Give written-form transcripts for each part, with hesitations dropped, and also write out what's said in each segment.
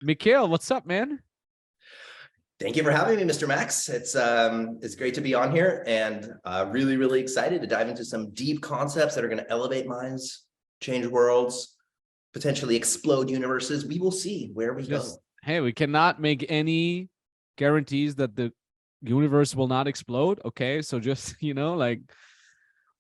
Mikhail, what's up, man? Thank you for having me, Mr. Max. It's great to be on here, and really excited to dive into some deep concepts that are going to elevate minds, change worlds, potentially explode universes. We will see where we go. Hey, we cannot make any guarantees that the universe will not explode. Okay, so just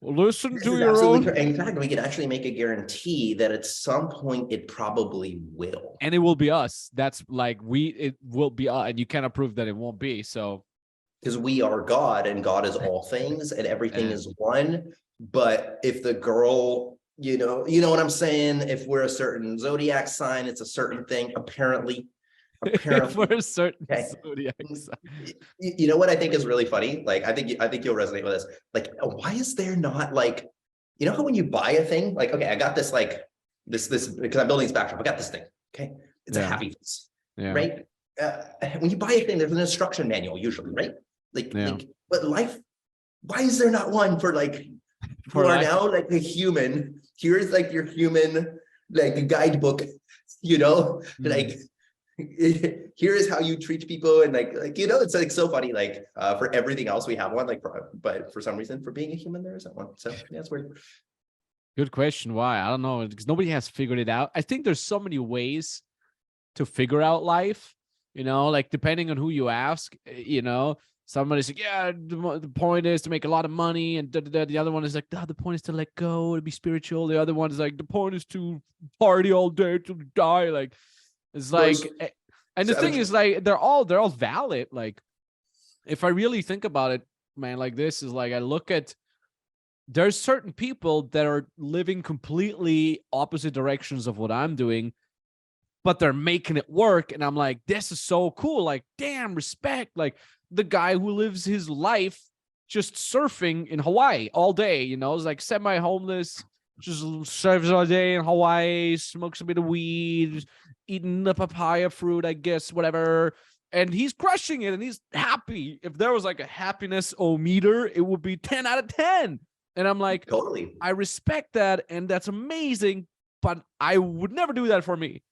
listen This to is your absolutely own. true. In fact, we could actually make a guarantee that at some point it probably will. And it will be us. That's like it will be us, and you cannot prove that it won't be. So Because we are God, and God is all things, and everything and is one. But if the girl, you know what I'm saying? If we're a certain zodiac sign, it's a certain thing. Apparently. for a certain Okay. zodiac sign. You know what I think is really funny? Like, I think you'll resonate with this. Like, why is there not like, how when you buy a thing, like, okay, I got this, like this because I'm building this backdrop. I got this thing. Okay, it's a happy face, right? When you buy a thing, there's an instruction manual usually, right? But life, why is there not one for like who are now like a human? Here's like your human, like a guidebook, like. Here is how you treat people, and it's like so funny. Like for everything else we have one, but for some reason for being a human there isn't one. So yeah, it's weird. Good question. Why? I don't know, because nobody has figured it out. I think there's so many ways to figure out life, like depending on who you ask, somebody's like, yeah, the point is to make a lot of money, and the other one is like, the point is to let go, to be spiritual. The other one is like, the point is to party all day till you die. Like, it's like, and the thing is, like, they're all valid. Like, if I really think about it, man, like this is like, I look at, there's certain people that are living completely opposite directions of what I'm doing, but they're making it work. And I'm like, this is so cool. Like, damn, respect. Like the guy who lives his life just surfing in Hawaii all day, is like semi-homeless, just surfs all day in Hawaii, smokes a bit of weed, eating the papaya fruit, I guess, whatever. And he's crushing it and he's happy. If there was like a happiness-o-meter, it would be 10 out of 10. And I'm like, totally, I respect that. And that's amazing. But I would never do that for me.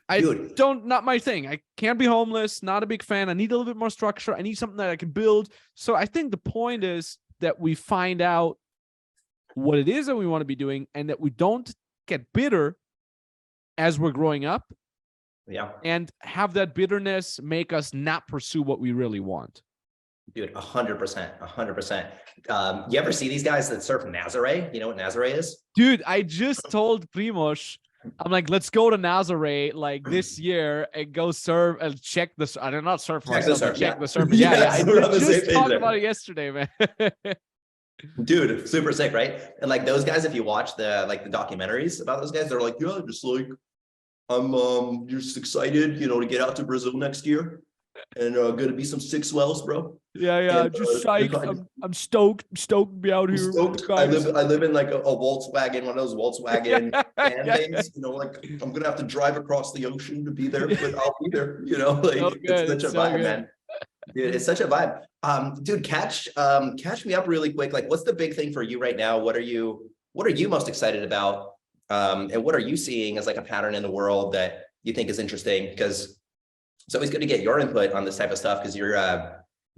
Not my thing. I can't be homeless, not a big fan. I need a little bit more structure. I need something that I can build. So I think the point is that we find out what it is that we want to be doing, and that we don't get bitter as we're growing up. Yeah. And have that bitterness make us not pursue what we really want. Dude, 100%. You ever see these guys that surf Nazare? You know what Nazare is? Dude, I just told Primoz, I'm like, let's go to Nazare like this year and go surf and check this. I did not surf myself, check the surf. Yeah. I just talked about it yesterday, man. Dude, super sick, right? And like those guys, if you watch the documentaries about those guys, they're like, yeah, just like I'm just excited, to get out to Brazil next year, and gonna be some sick swells, bro. Yeah, and, just psyched. I'm stoked to be out here. I live in like a Volkswagen, one of those Volkswagen things. Like I'm gonna have to drive across the ocean to be there, but I'll be there. It's such a vibe, man. Dude, it's such a vibe. Dude, catch me up really quick. Like, what's the big thing for you right now? What are you most excited about? And what are you seeing as like a pattern in the world that you think is interesting? Because it's always good to get your input on this type of stuff, because you're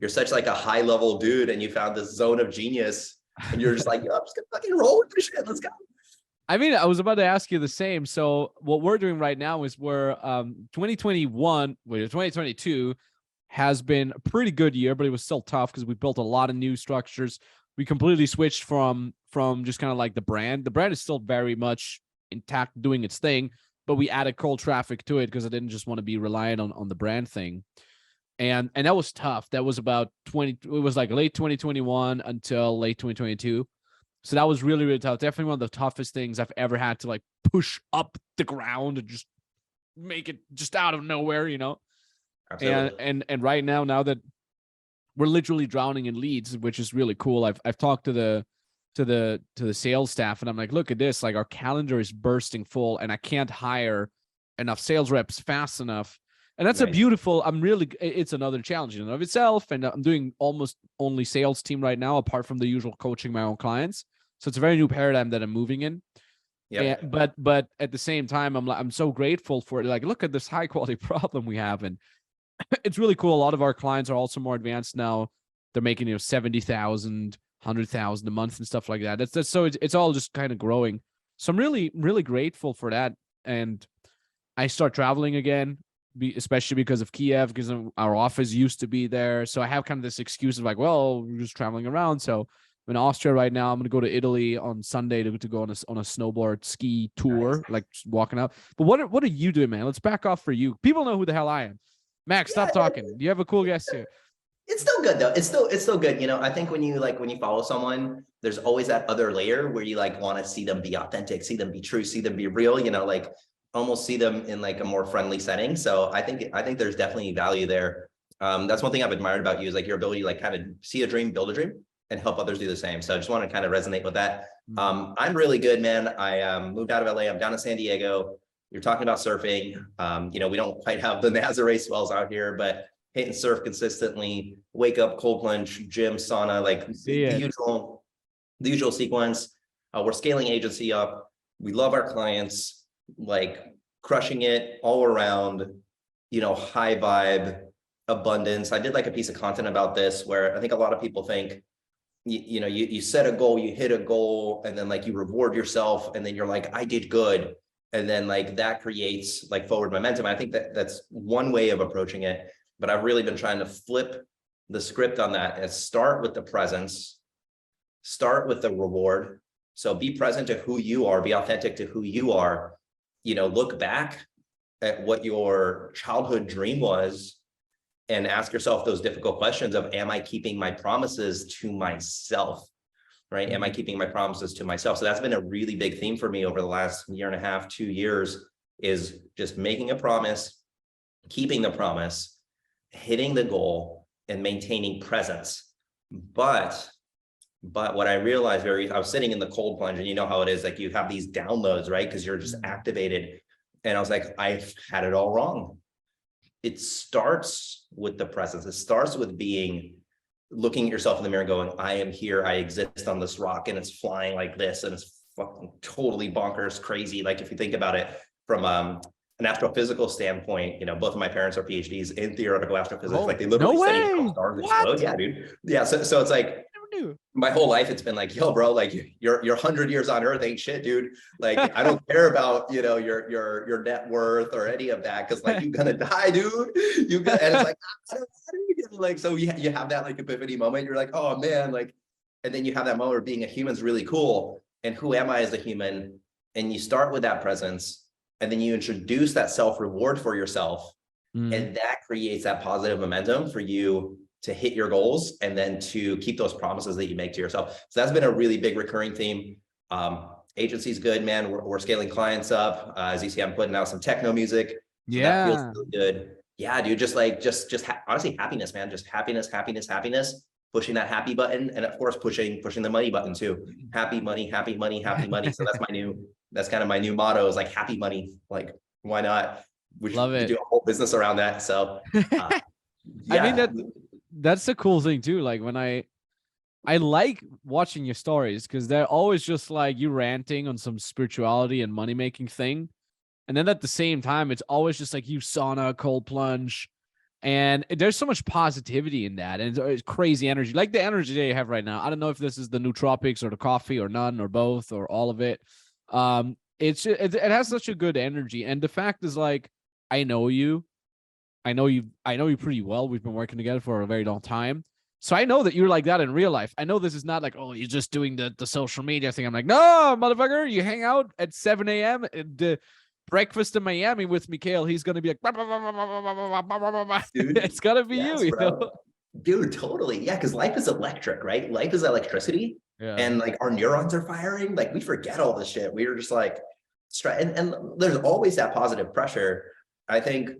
such like a high level dude, and you found this zone of genius, and you're just like, yo, I'm just gonna fucking roll with this shit. Let's go. I mean, I was about to ask you the same. So what we're doing right now is we're 2022 has been a pretty good year, but it was still tough because we built a lot of new structures. We completely switched from just kind of like the brand. The brand is still very much intact, doing its thing, but we added cold traffic to it because I didn't just want to be reliant on the brand thing. And that was tough. That was about it was like late 2021 until late 2022. So that was really, really tough. Definitely one of the toughest things I've ever had to like push up the ground and just make it just out of nowhere, Absolutely. And right now that we're literally drowning in leads, which is really cool. I've talked to the sales staff, and I'm like, look at this, like our calendar is bursting full, and I can't hire enough sales reps fast enough. And that's it's another challenge in and of itself. And I'm doing almost only sales team right now, apart from the usual coaching my own clients. So it's a very new paradigm that I'm moving in. Yeah. But at the same time, I'm so grateful for it. Like, look at this high quality problem we have, and it's really cool. A lot of our clients are also more advanced now. They're making 70,000, 100,000 a month and stuff like that. That's so it's all just kind of growing. So I'm really really grateful for that. And I start traveling again, especially because of Kiev, because our office used to be there. So I have kind of this excuse of like, well, we're just traveling around. So I'm in Austria right now. I'm going to go to Italy on Sunday to go on a snowboard ski tour, Nice. like walking out. But what are you doing, man? Let's back off for you. People know who the hell I am. Max, Yeah, stop talking. You have a cool guest here. it's still good though. It's still good. I think when you follow someone, there's always that other layer where you like want to see them be authentic, see them be true, see them be real, like almost see them in like a more friendly setting. So I think there's definitely value there. That's one thing I've admired about you is like your ability to like kind of see a dream, build a dream, and help others do the same. So I just want to kind of resonate with that. I'm really good, man. I moved out of LA. I'm down in San Diego. You're talking about surfing. We don't quite have the Nazare swells out here, but hit and surf consistently, wake up, cold plunge, gym, sauna, like the usual sequence. We're scaling agency up. We love our clients, like crushing it all around, high vibe, abundance. I did like a piece of content about this where I think a lot of people think, you set a goal, you hit a goal, and then like you reward yourself, and then you're like, I did good. And then like that creates like forward momentum. I think that's one way of approaching it. But I've really been trying to flip the script on that and start with the presence, start with the reward. So be present to who you are, be authentic to who you are, look back at what your childhood dream was and ask yourself those difficult questions of, am I keeping my promises to myself, right? Am I keeping my promises to myself? So that's been a really big theme for me over the last year and a half, 2 years, is just making a promise, keeping the promise, hitting the goal, and maintaining presence. But what I realized I was sitting in the cold plunge, and you know how it is, like you have these downloads, right? Because you're just activated. And I was like, I've had it all wrong. It starts with the presence. It starts with looking at yourself in the mirror and going, I am here, I exist on this rock, and it's flying like this, and it's fucking totally bonkers crazy. Like if you think about it from an astrophysical standpoint, both of my parents are PhDs in theoretical astrophysics. Like they literally study how stars explode. Yeah, dude. Yeah. So it's like my whole life, it's been like, yo, bro, like your 100 years on Earth ain't shit, dude. Like I don't care about your net worth or any of that, because like you're gonna die, dude. And it's like, I don't know. Like so you have that like epiphany moment. You're like, oh man, like, and then you have that moment where being a human is really cool. And who am I as a human? And you start with that presence. And then you introduce that self-reward for yourself. And that creates that positive momentum for you to hit your goals and then to keep those promises that you make to yourself. So that's been a really big recurring theme. Agency's good, man. We're scaling clients up. As you see, I'm putting out some techno music. So that feels really good. Yeah, dude, honestly, happiness, man. Just happiness, pushing that happy button. And of course, pushing the money button too. Happy money, happy money, happy money. So that's kind of my new motto, is like happy money. Like, why not? We should do a whole business around that. So yeah. I mean, that's the cool thing too. Like when I like watching your stories, because they're always just like you ranting on some spirituality and money making thing. And then at the same time, it's always just like you sauna, cold plunge. And there's so much positivity in that. And it's crazy energy, like the energy that you have right now. I don't know if this is the nootropics or the coffee or none or both or all of it. It has such a good energy. And the fact is, like, I know you pretty well. We've been working together for a very long time. So I know that you're like that in real life. I know this is not like, oh, you're just doing the social media thing. I'm like, no, motherfucker, you hang out at 7 a.m. at the breakfast in Miami with Mikhail. He's going to be like, dude, it's going to be you know? Dude, totally. Yeah, because life is electric, right? Life is electricity. Yeah. And like our neurons are firing. Like we forget all this shit. We were just like, and there's always that positive pressure. I think,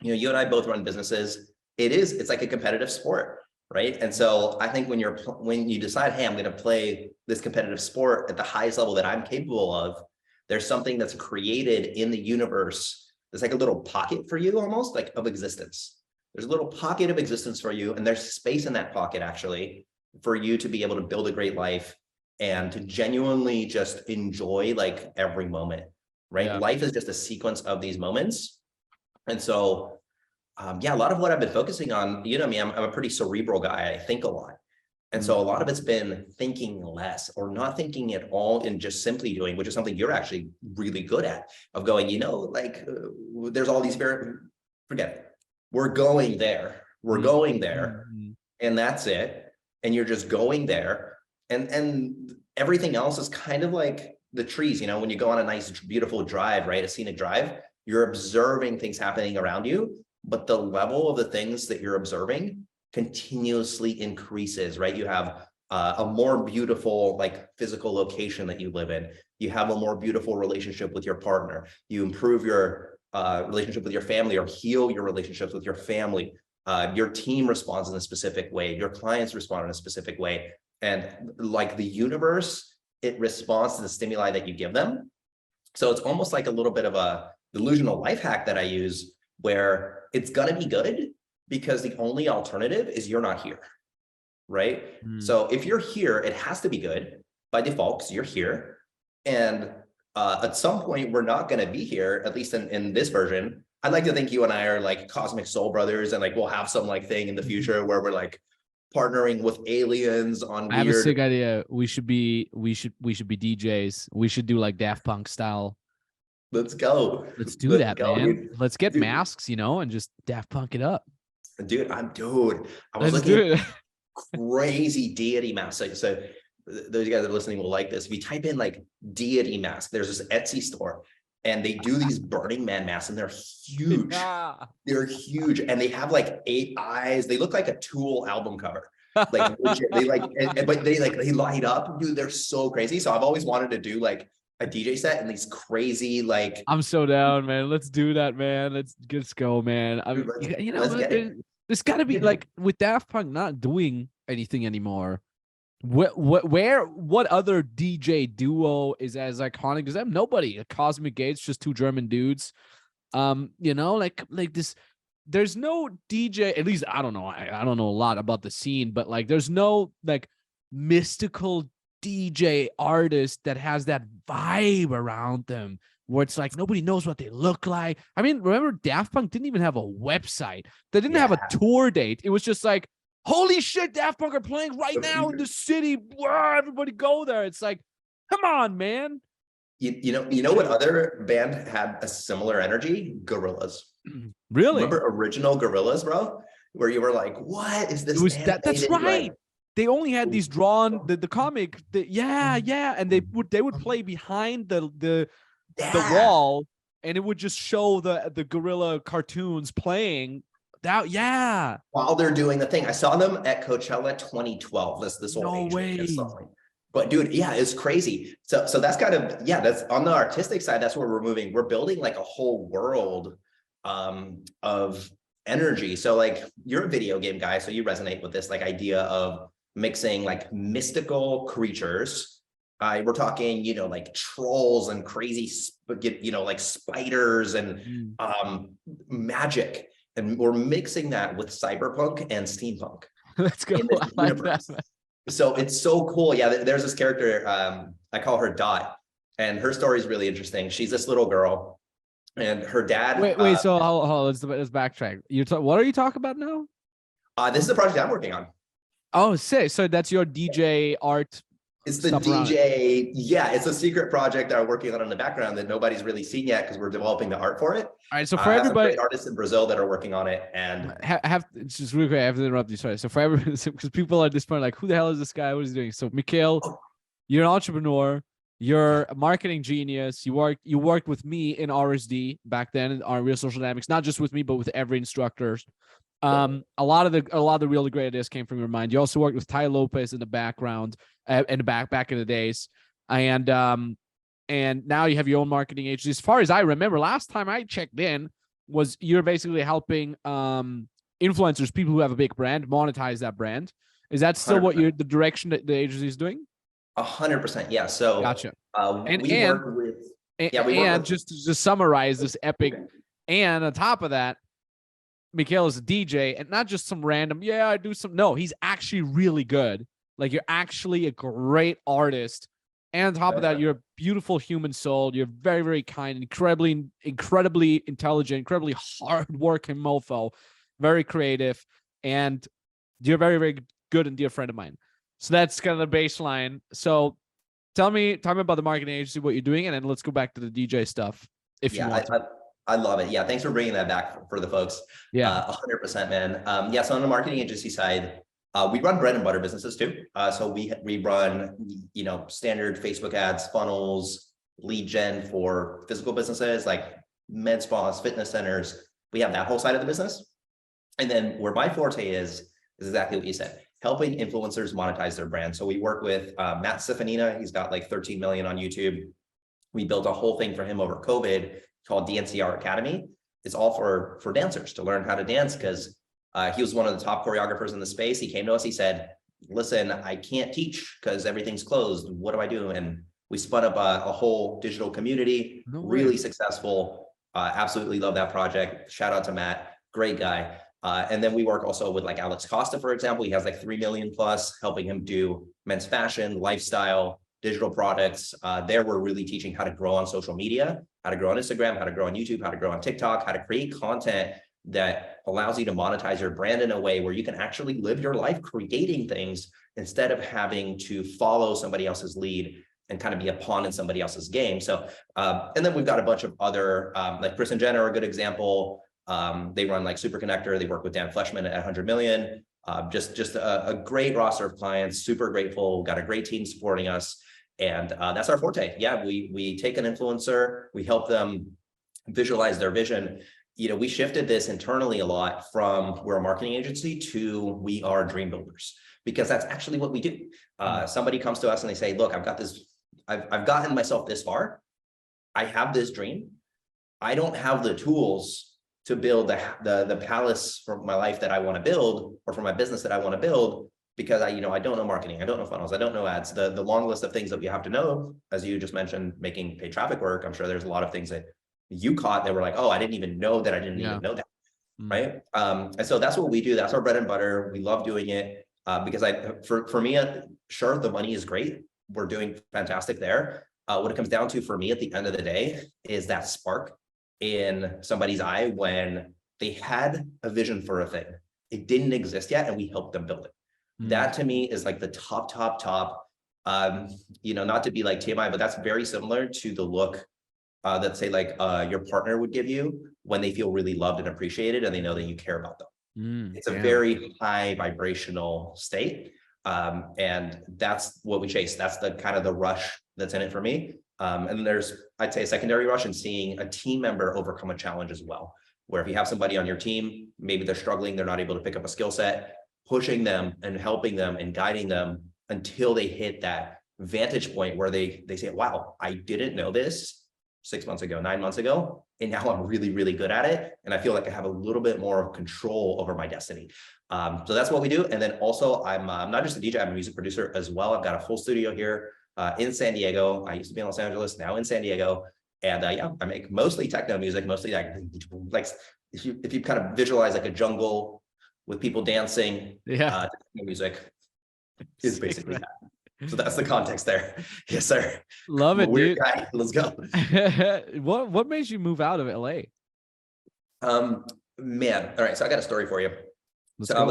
you and I both run businesses. It's like a competitive sport, right? And so I think when you decide, hey, I'm going to play this competitive sport at the highest level that I'm capable of, there's something that's created in the universe. There's like a little pocket for you, almost like of existence. There's a little pocket of existence for you, and there's space in that pocket actually for you to be able to build a great life and to genuinely just enjoy like every moment, right? Yeah. Life is just a sequence of these moments. And so, yeah, a lot of what I've been focusing on, you know me, I'm a pretty cerebral guy. I think a lot. And so a lot of it's been thinking less or not thinking at all and just simply doing, which is something you're actually really good at, of going, you know, like there's all these forget it. We're going there. We're going there. And that's it. And you're just going there. And everything else is kind of like the trees, you know, when you go on a nice, beautiful drive, right? A scenic drive, you're observing things happening around you, but the level of the things that you're observing continuously increases, right? You have a more beautiful, like physical location that you live in. You have a more beautiful relationship with your partner. You improve your relationship with your family or heal your relationships with your family. Your team responds in a specific way. Your clients respond in a specific way. And like the universe, it responds to the stimuli that you give them. So it's almost like a little bit of a delusional life hack that I use where it's gonna be good because the only alternative is you're not here, right? So if you're here, it has to be good by default because you're here. And at some point, we're not gonna be here, at least in this version. I'd like to think you and I are like cosmic soul brothers and like we'll have some like thing in the future where we're like partnering with aliens on weird. I have a sick idea. We should be DJs. We should do like Daft Punk style. Let's go. Let's do that, man. Dude. Let's get masks, you know, and just Daft Punk it up. Dude, I was looking at crazy deity masks. So those guys that are listening will like this. If you type in like deity mask, there's this Etsy store and they do these Burning Man masks and they're huge. They're huge. And they have like 8 eyes. They look like a Tool album cover. Like they like, but they light up, dude. They're so crazy. So I've always wanted to do like a DJ set and these crazy like. I'm so down, man. Let's do that, man. Let's go, man. I mean, you know, there's got to be like with Daft Punk not doing anything anymore. What other DJ duo is as iconic as them? Nobody. Cosmic Gates, just 2 German dudes. You know, like this. There's no DJ. At least I don't know. I don't know a lot about the scene, but like, there's no like mystical DJ artist that has that vibe around them where it's like nobody knows what they look like. I mean, remember Daft Punk didn't even have a website. They didn't have a tour date. It was just like, holy shit, Daft Punk are playing right now in the city. Wow, everybody go there. It's like, come on, man. You know what other band had a similar energy? Gorillaz. Really? Remember original Gorillaz, bro? Where you were like, what is this? It was that's right. Like, they only had these drawn the comic. And they would play behind the wall, and it would just show the gorilla cartoons playing. While they're doing the thing. I saw them at Coachella 2012. This old age song. But dude, yeah, it's crazy. So that's kind of, that's on the artistic side. That's where we're moving. We're building like a whole world of energy. So like you're a video game guy, so you resonate with this like idea of mixing like mystical creatures. We're talking, you know, like trolls and crazy, you know, like spiders and magic. And we're mixing that with cyberpunk and steampunk. Let's go. I like that. So it's so cool. Yeah, there's this character, I call her Dot, and her story is really interesting. She's this little girl, and her dad. Wait. So hold on, let's backtrack. What are you talking about now? This is a project I'm working on. Oh, sick. So that's your DJ art. It's the DJ. Yeah, it's a secret project that I'm working on in the background that nobody's really seen yet because we're developing the art for it. All right. So for everybody, great artists in Brazil that are working on it, and just really quick, I have to interrupt you. Sorry. So for everyone, because people at this point are like, who the hell is this guy? What is he doing? So Mikhail, you're an entrepreneur. You're a marketing genius. You worked with me in RSD back then in our Real Social Dynamics, not just with me, but with every instructor. A lot of the really great ideas came from your mind. You also worked with Tai Lopez in the background, in the back in the days, and now you have your own marketing agency. As far as I remember, last time I checked in, was you're basically helping influencers, people who have a big brand, monetize that brand. Is that still 100%. What the direction that the agency is doing? 100%, yeah. So gotcha. Just to summarize this epic, and on top of that, Mikhail is a DJ, and not just some random, I do some. No, he's actually really good. Like you're actually a great artist. And on top of that, you're a beautiful human soul. You're very, very kind, incredibly intelligent, incredibly hardworking mofo, very creative, and you're very, very good and dear friend of mine. So that's kind of the baseline. So tell me about the marketing agency, what you're doing, and then let's go back to the DJ stuff if you want. I love it. Yeah, thanks for bringing that back for the folks. Yeah, 100%, man. Yeah, so on the marketing agency side, we run bread and butter businesses too. So we run, standard Facebook ads, funnels, lead gen for physical businesses like med spas, fitness centers. We have that whole side of the business. And then where my forte is exactly what you said, helping influencers monetize their brand. So we work with Matt Sifanina. He's got like 13 million on YouTube. We built a whole thing for him over COVID called DNCR Academy. It's all for dancers to learn how to dance, because he was one of the top choreographers in the space. He came to us, he said, listen, I can't teach because everything's closed. What do I do? And we spun up a whole digital community, really successful. Absolutely love that project. Shout out to Matt, great guy. And then we work also with like Alex Costa, for example. He has like 3 million plus, helping him do men's fashion, lifestyle, digital products. There we're really teaching how to grow on social media, how to grow on Instagram, how to grow on YouTube, how to grow on TikTok, how to create content that allows you to monetize your brand in a way where you can actually live your life creating things instead of having to follow somebody else's lead and kind of be a pawn in somebody else's game. So, and then we've got a bunch of other, like Chris and Jen are a good example. They run like Super Connector. They work with Dan Fleshman at 100 million. Just a great roster of clients, super grateful, got a great team supporting us. And that's our forte. Yeah, we take an influencer, we help them visualize their vision. We shifted this internally a lot from we're a marketing agency to we are dream builders, because that's actually what we do. Somebody comes to us and they say, look, I've got this, I've gotten myself this far. I have this dream. I don't have the tools to build the palace for my life that I want to build, or for my business that I want to build, because I don't know marketing, I don't know funnels, I don't know ads, the long list of things that we have to know, as you just mentioned, making paid traffic work. I'm sure there's a lot of things that you caught that were like, oh, I didn't even know that I didn't even know that, right? And so that's what we do. That's our bread and butter. We love doing it because for me, sure, the money is great. We're doing fantastic there. What it comes down to for me at the end of the day is that spark in somebody's eye when they had a vision for a thing. It didn't exist yet, and we helped them build it. That to me is like the top. Not to be like TMI, but that's very similar to the look that say like your partner would give you when they feel really loved and appreciated and they know that you care about them. It's a very high vibrational state. And that's what we chase. That's the kind of the rush that's in it for me. And then there's, I'd say, a secondary rush in seeing a team member overcome a challenge as well, where if you have somebody on your team, maybe they're struggling, they're not able to pick up a skill set, pushing them and helping them and guiding them until they hit that vantage point where they say, wow, I didn't know this 6 months ago, 9 months ago, and now I'm really, really good at it. And I feel like I have a little bit more control over my destiny. So that's what we do. And then also I'm not just a DJ, I'm a music producer as well. I've got a full studio here in San Diego. I used to be in Los Angeles, now in San Diego. And yeah, I make mostly techno music, mostly like if you kind of visualize like a jungle with people dancing, techno music is basically that. So that's the context there. Yes, sir. Love it, weird dude. Guy. Let's go. What made you move out of LA? Man, all right. So I got a story for you. I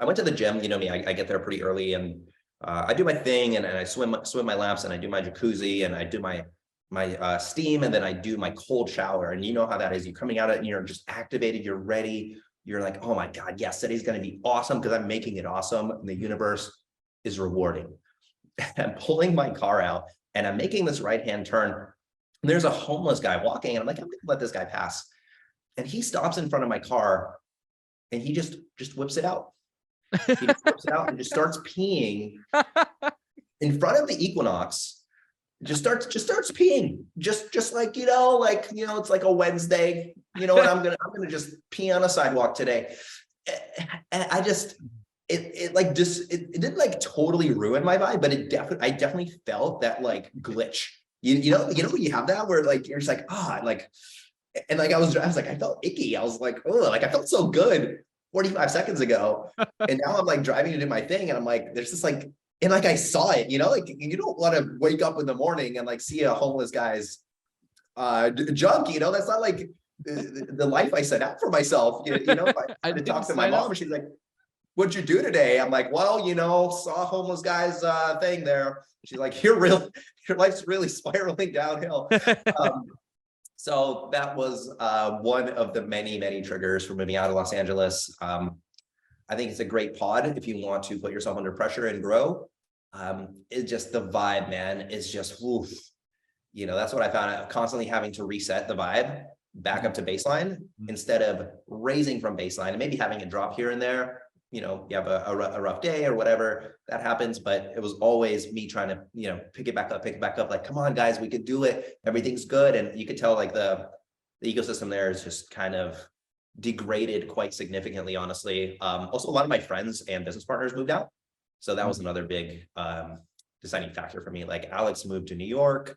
went to the gym. You know me. I get there pretty early, and I do my thing, and I swim my laps, and I do my jacuzzi, and I do my steam, and then I do my cold shower. And you know how that is. You're coming out of it, and you're just activated. You're ready. You're like, oh my God, yes, today's going to be awesome because I'm making it awesome, and the universe is rewarding. I'm pulling my car out and I'm making this right-hand turn. And there's a homeless guy walking, and I'm like, I'm gonna let this guy pass. And he stops in front of my car and he just whips it out. He just whips it out and just starts peeing in front of the Equinox. Just starts peeing. Just like, it's like a Wednesday. You know what? I'm gonna just pee on a sidewalk today. And I just it didn't like totally ruin my vibe, but I definitely felt that like glitch. You know when you have that where like you're just like and like I was like I felt icky. I was like, oh, like I felt so good 45 seconds ago, and now I'm like driving to do my thing, and I'm like, there's this like And like I saw it, like you don't want to wake up in the morning and like see a homeless guy's junk, that's not like the life I set out for myself. I I to talk didn't to my sign mom, up. and she's like, "What'd you do today?" I'm like, "Well, saw a homeless guy's thing there." She's like, your life's really spiraling downhill. So that was one of the many, many triggers for moving out of Los Angeles. I think it's a great pod if you want to put yourself under pressure and grow. It's just the vibe, man, is just woof. That's what I found out, constantly having to reset the vibe back up to baseline instead of raising from baseline and maybe having a drop here and there. You have a rough day or whatever that happens, but it was always me trying to, pick it back up, like, come on, guys, we could do it. Everything's good. And you could tell like the ecosystem there is just kind of degraded quite significantly, honestly. Also, a lot of my friends and business partners moved out. So that was another big deciding factor for me. Like Alex moved to New York.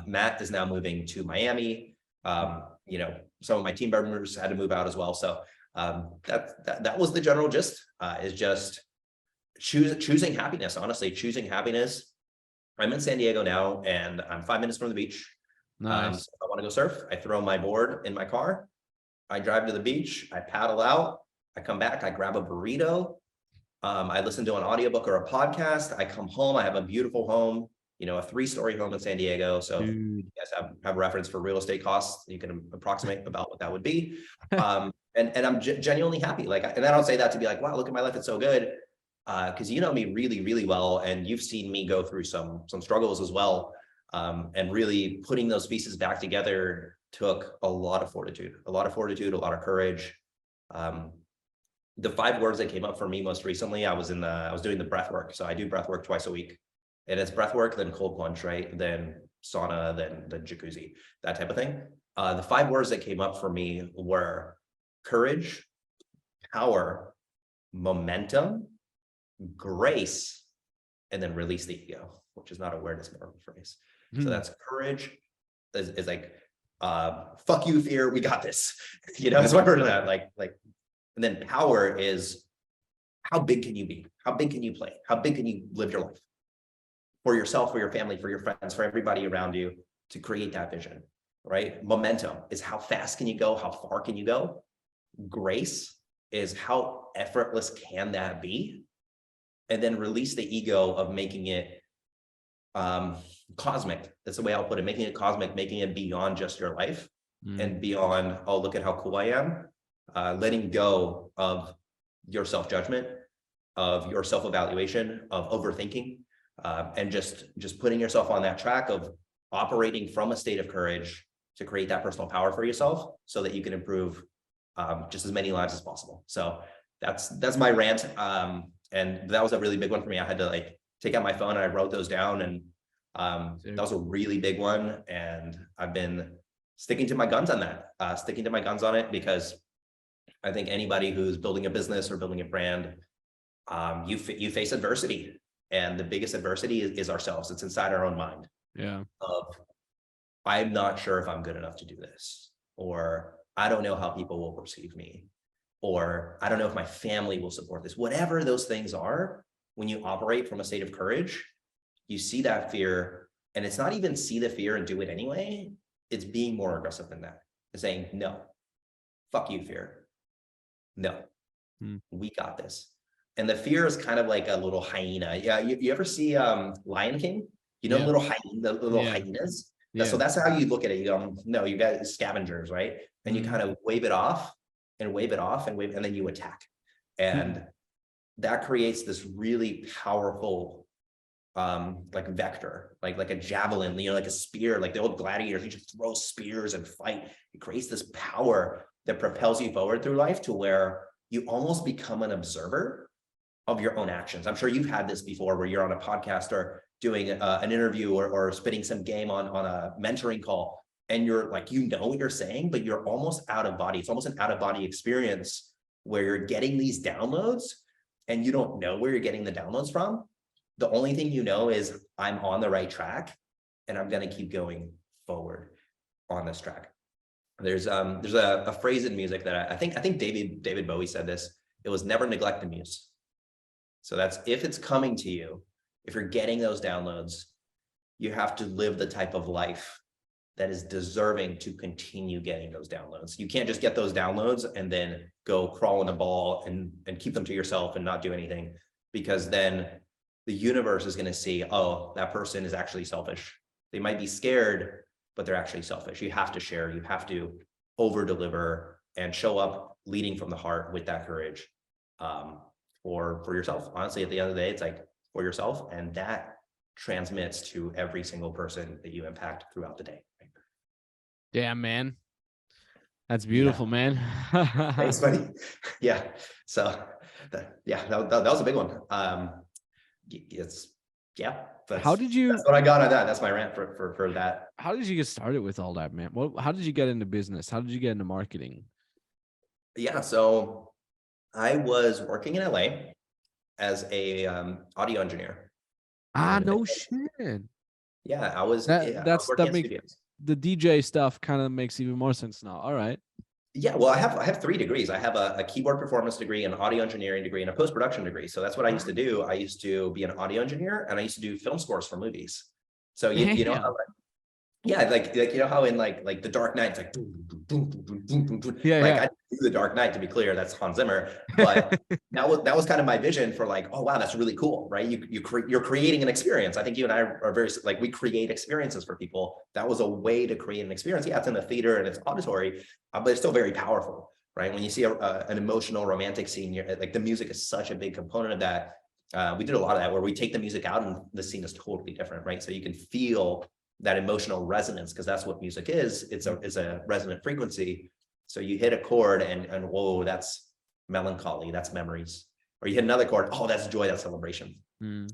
Matt is now moving to Miami. Some of my team members had to move out as well. So that was the general gist, is just choosing happiness, honestly, choosing happiness. I'm in San Diego now and I'm 5 minutes from the beach. Nice. So if I want to go surf, I throw my board in my car. I drive to the beach, I paddle out, I come back, I grab a burrito. I listen to an audiobook or a podcast. I come home, I have a beautiful home, a 3-story home in San Diego. So if you guys have a reference for real estate costs, you can approximate about what that would be. And I'm genuinely happy. Like, and I don't say that to be like, wow, look at my life, it's so good. Because you know me really, really well, and you've seen me go through some struggles as well. And really putting those pieces back together took a lot of fortitude, a lot of courage. The 5 words that came up for me most recently, I was doing the breath work. So I do breath work twice a week, and it's breath work, then cold plunge, right? Then sauna, then jacuzzi, that type of thing. The 5 words that came up for me were courage, power, momentum, grace, and then release the ego, which is not awareness, more of a phrase. So that's courage is like, fuck you, fear, we got this. That's my version of that. Like, and then power is, how big can you be? How big can you play? How big can you live your life for yourself, for your family, for your friends, for everybody around you, to create that vision, right? Momentum is, how fast can you go? How far can you go? Grace is, how effortless can that be? And then release the ego of making it cosmic. That's the way I'll put it, making it cosmic, making it beyond just your life and beyond, oh, look at how cool I am. Letting go of your self-judgment, of your self-evaluation, of overthinking, and just putting yourself on that track of operating from a state of courage to create that personal power for yourself so that you can improve just as many lives as possible. So that's my rant. And that was a really big one for me. I had to like take out my phone and I wrote those down, and that was a really big one. And I've been sticking to my guns on that, because I think anybody who's building a business or building a brand, you face adversity, and the biggest adversity is ourselves. It's inside our own mind. Yeah. I'm not sure if I'm good enough to do this, or I don't know how people will perceive me, or I don't know if my family will support this. Whatever those things are, when you operate from a state of courage, you see that fear, and it's not even see the fear and do it anyway. It's being more aggressive than that. It's saying, no, fuck you, fear. No, we got this. And the fear is kind of like a little hyena. Yeah, you ever see Lion King? The little hyenas? Yeah. So that's how you look at it. You go, no, you got scavengers, right? And you kind of wave it off and wave it off and then you attack. And that creates this really powerful like vector, like a javelin, like a spear, like the old gladiators, you just throw spears and fight. It creates this power that propels you forward through life to where you almost become an observer of your own actions. I'm sure you've had this before, where you're on a podcast or doing an interview or spitting some game on a mentoring call, and you're like, what you're saying, but you're almost out of body. It's almost an out of body experience where you're getting these downloads and you don't know where you're getting the downloads from. The only thing you know is, I'm on the right track and I'm going to keep going forward on this track. There's a phrase in music that I think David Bowie said this. It was, never neglect the muse. So that's, if it's coming to you, if you're getting those downloads, you have to live the type of life that is deserving to continue getting those downloads. You can't just get those downloads and then go crawl in a ball and keep them to yourself and not do anything, because then the universe is going to see, oh, that person is actually selfish. They might be scared, but they're actually selfish. You have to share, you have to over deliver and show up leading from the heart with that courage for yourself. Honestly, at the end of the day, it's like for yourself, and that transmits to every single person that you impact throughout the day. Yeah, man. That's beautiful, man. Thanks, buddy. Yeah. So that was a big one. It's how did you, that's what I got on that. That's my rant for that. how did you get started with all that, man? How did you get into business? How did you get into marketing? Yeah. So I was working in LA as a audio engineer. No shit. Yeah, I was. That makes the DJ stuff kind of makes even more sense now. All right. Yeah, well, I have 3 degrees. I have a keyboard performance degree, an audio engineering degree, and a post-production degree. So that's what I used to do. I used to be an audio engineer, and I used to do film scores for movies. So you know how, like you know how in like The Dark Knight, it's like boom, boom, boom, boom, boom, boom, boom. Yeah, like yeah. I do The Dark Knight, to be clear, that's Hans Zimmer. But that was kind of my vision for like, oh wow, that's really cool, right? You're creating an experience. I think you and I are very like, we create experiences for people. That was a way to create an experience. Yeah, it's in the theater and it's auditory, but it's still very powerful, right? When you see an emotional romantic scene, like the music is such a big component of that. We did a lot of that where we take the music out and the scene is totally different, right? So you can feel that emotional resonance, because that's what music is. It's a resonant frequency. So you hit a chord and whoa, that's melancholy, that's memories. Or you hit another chord, oh, that's joy, that's celebration.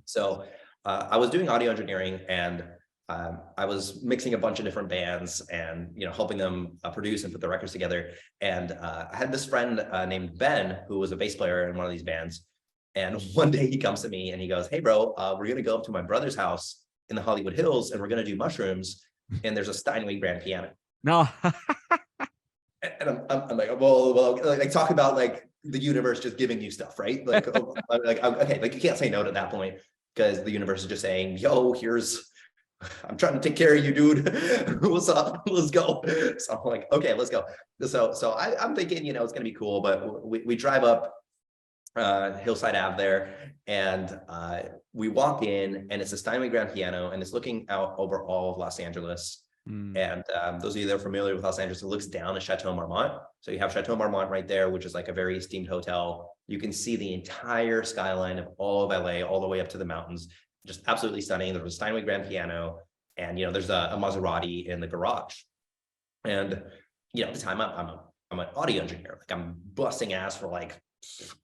So I was doing audio engineering, and I was mixing a bunch of different bands and helping them produce and put the records together. And I had this friend named Ben, who was a bass player in one of these bands. And one day he comes to me and he goes, hey bro, we're gonna go up to my brother's house in the Hollywood Hills, and we're going to do mushrooms, and there's a Steinway grand piano. No. And I'm like, well, like talk about like the universe just giving you stuff, right? Like, okay, like you can't say no to that point, because the universe is just saying, yo, I'm trying to take care of you, dude. What's up? Let's go. So I'm like, okay, let's go. So I'm thinking, it's going to be cool, but we drive up Hillside Ave there, and we walk in, and it's a Steinway grand piano, and it's looking out over all of Los Angeles. And those of you that are familiar with Los Angeles, it looks down at Chateau Marmont. So you have Chateau Marmont right there, which is like a very esteemed hotel. You can see the entire skyline of all of LA, all the way up to the mountains. Just absolutely stunning. There's a Steinway grand piano, and there's a Maserati in the garage. And at the time I'm an audio engineer. Like I'm busting ass for like,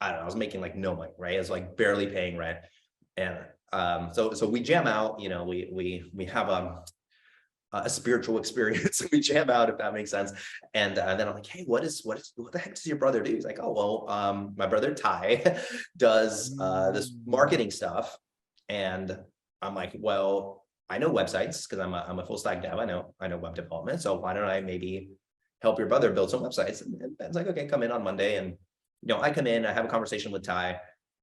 I don't know, I was making like no money, right? I was like barely paying rent. And so we jam out, we have a spiritual experience. We jam out, if that makes sense. And then I'm like, hey, what the heck does your brother do? He's like, oh, well, my brother Tai does this marketing stuff. And I'm like, well, I know websites, because I'm a full stack dev. I know web development. So why don't I maybe help your brother build some websites? And Ben's like, okay, come in on Monday. And I come in, I have a conversation with Tai,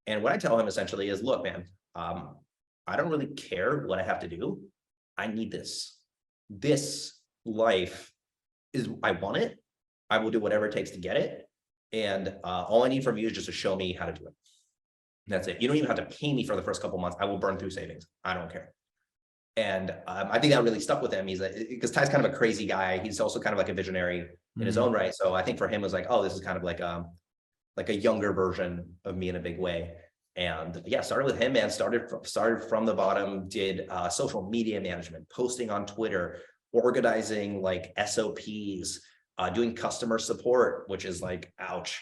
and what I tell him essentially is, look, man, I don't really care what I have to do. I need this. This life is, I want it. I will do whatever it takes to get it. And all I need from you is just to show me how to do it. That's it. You don't even have to pay me for the first couple of months. I will burn through savings. I don't care. And I think that really stuck with him. He's because Ty's kind of a crazy guy. He's also kind of like a visionary in his own right. So I think for him it was like, oh, this is kind of like a younger version of me in a big way. And yeah, started with him, man. Started from the bottom, did social media management, posting on Twitter, organizing like SOPs, doing customer support, which is like, ouch.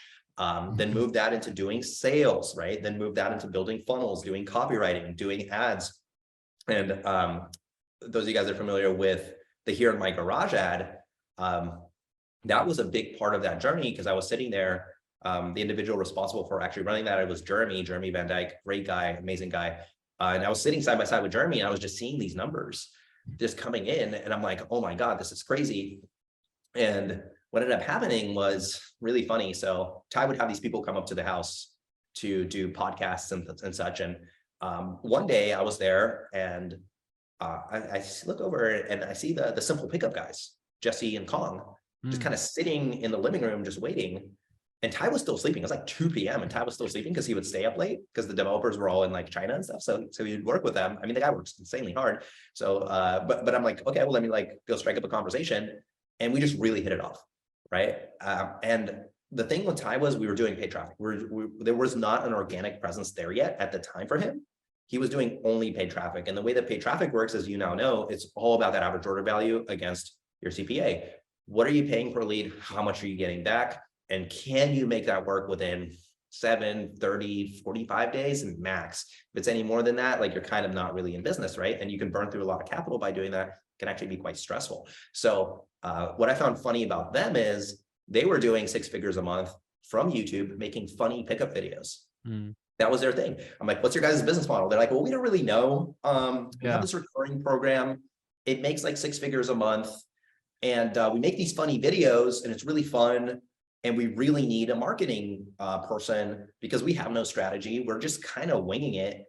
Then moved that into doing sales, right? Then moved that into building funnels, doing copywriting, doing ads. And those of you guys that are familiar with the Here in My Garage ad, that was a big part of that journey, because I was sitting there. The individual responsible for actually running that, it was Jeremy Van Dyke, great guy, amazing guy. And I was sitting side by side with Jeremy, and I was just seeing these numbers just coming in, and I'm like, oh my God, this is crazy. And what ended up happening was really funny. So Ty would have these people come up to the house to do podcasts and such. And One day I was there and I look over and I see the simple pickup guys, Jesse and Kong, just kind of sitting in the living room, just waiting. And Tai was still sleeping. It was like 2 p.m. and Tai was still sleeping because he would stay up late because the developers were all in like China and stuff. So he'd work with them. I mean, the guy works insanely hard. So, but I'm like, okay, well, let me like go strike up a conversation. And we just really hit it off, right? And the thing with Tai was we were doing paid traffic. There was not an organic presence there yet at the time for him. He was doing only paid traffic. And the way that paid traffic works, as you now know, it's all about that average order value against your CPA. What are you paying per lead? How much are you getting back? And can you make that work within 7, 30, 45 days and max? If it's any more than that, like you're kind of not really in business, right? And you can burn through a lot of capital by doing that. It can actually be quite stressful. So what I found funny about them is they were doing 6 figures a month from YouTube, making funny pickup videos. That was their thing. I'm like, what's your guys' business model? They're like, well, we don't really know. We have this recurring program. It makes like 6 figures a month. And we make these funny videos and it's really fun. And we really need a marketing person because we have no strategy. We're just kind of winging it.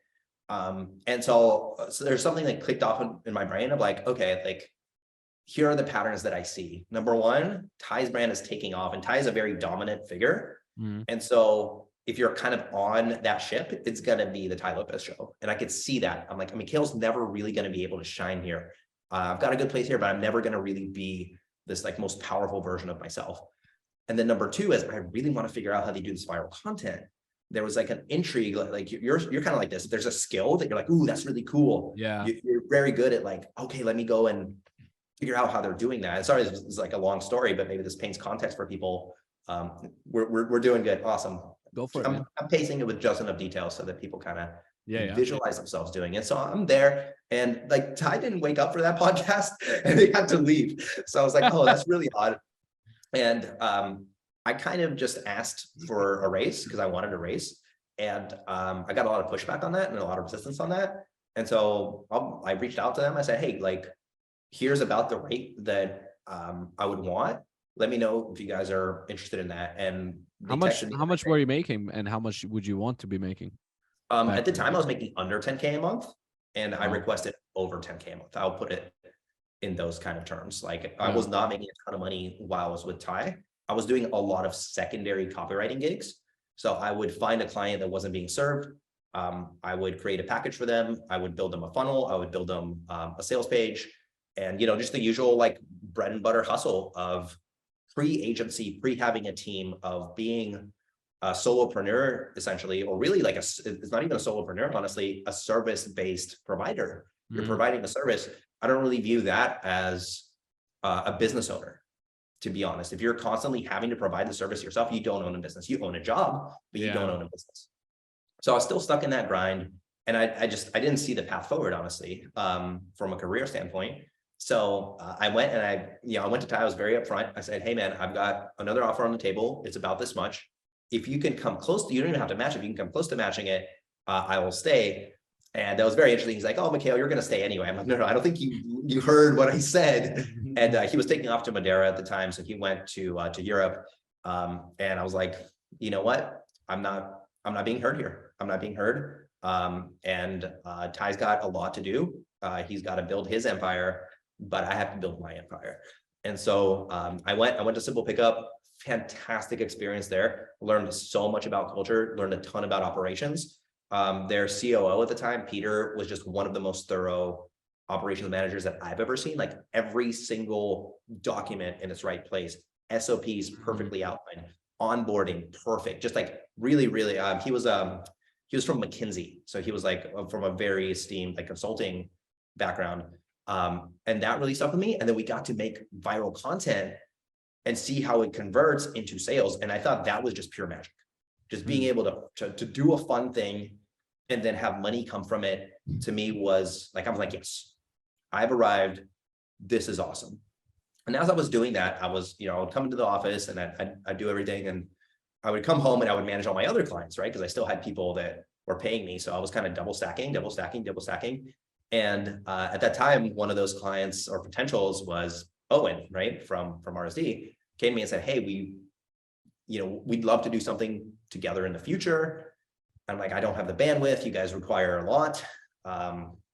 And so there's something that clicked off in my brain of like, okay, like here are the patterns that I see. Number one, Tai's brand is taking off and Tai is a very dominant figure. And so if you're kind of on that ship, it's going to be the Tai Lopez show. And I could see that. I'm like, Mikhail's never really going to be able to shine here. I've got a good place here, but I'm never going to really be this like most powerful version of myself. And then number two is I really want to figure out how they do this viral content. There was like an intrigue, like you're kind of like this. If there's a skill that you're like, ooh, that's really cool. Yeah. You're very good at like, okay, let me go and figure out how they're doing that. And sorry, this is like a long story, but maybe this paints context for people. We're doing good. Awesome. Go for it. I'm pacing it with just enough details so that people kind of visualize themselves doing it. So I'm there and like Tai didn't wake up for that podcast and they had to leave. So I was like, oh, that's really odd. And I kind of just asked for a raise because I wanted a raise. And I got a lot of pushback on that and a lot of resistance on that. And so I reached out to them. I said, hey, like, here's about the rate that I would want. Let me know if you guys are interested in that. And how much were you making and how much would you want to be making? At the time I was making under 10K a month and I requested over 10K a month. I'll put it in those kind of terms. Like I was not making a ton of money while I was with Tai. I was doing a lot of secondary copywriting gigs. So I would find a client that wasn't being served. I would create a package for them. I would build them a funnel. I would build them a sales page and, you know, just the usual like bread and butter hustle of pre-agency, pre-having a team, of being a solopreneur essentially, or really like it's not even a solopreneur, honestly, a service-based provider. You're providing a service. I don't really view that as a business owner, to be honest. If you're constantly having to provide the service yourself, you don't own a business. You own a job, but you don't own a business. So I was still stuck in that grind. And I didn't see the path forward, honestly, from a career standpoint. So I went and I went to Tai. I was very upfront. I said, hey man, I've got another offer on the table. It's about this much. If you can come close to, you don't even have to match it. If you can come close to matching it, I will stay. And that was very interesting. He's like, oh, Mikhail, you're going to stay anyway. I'm like, no, I don't think you heard what I said. And he was taking off to Madeira at the time. So he went to Europe. And I was like, you know what? I'm not being heard here. I'm not being heard. And Tai's got a lot to do. He's got to build his empire, but I have to build my empire. And so I went to Simple Pickup. Fantastic experience there. Learned so much about culture, learned a ton about operations. Their COO at the time, Peter, was just one of the most thorough operations managers that I've ever seen. Like every single document in its right place, SOPs perfectly outlined, onboarding perfect, just like really, really. He was from McKinsey, so he was like from a very esteemed like consulting background, and that really stuck with me. And then we got to make viral content and see how it converts into sales. And I thought that was just pure magic. Just being able to do a fun thing and then have money come from it, to me was like, I was like, yes, I've arrived. This is awesome. And as I was doing that, I was, I would come into the office and I'd do everything. And I would come home and I would manage all my other clients, right? Because I still had people that were paying me. So I was kind of double stacking. And at that time, one of those clients or potentials was Owen, right? From RSD, came to me and said, hey, we'd love to do something together in the future. I'm like, I don't have the bandwidth. You guys require a lot.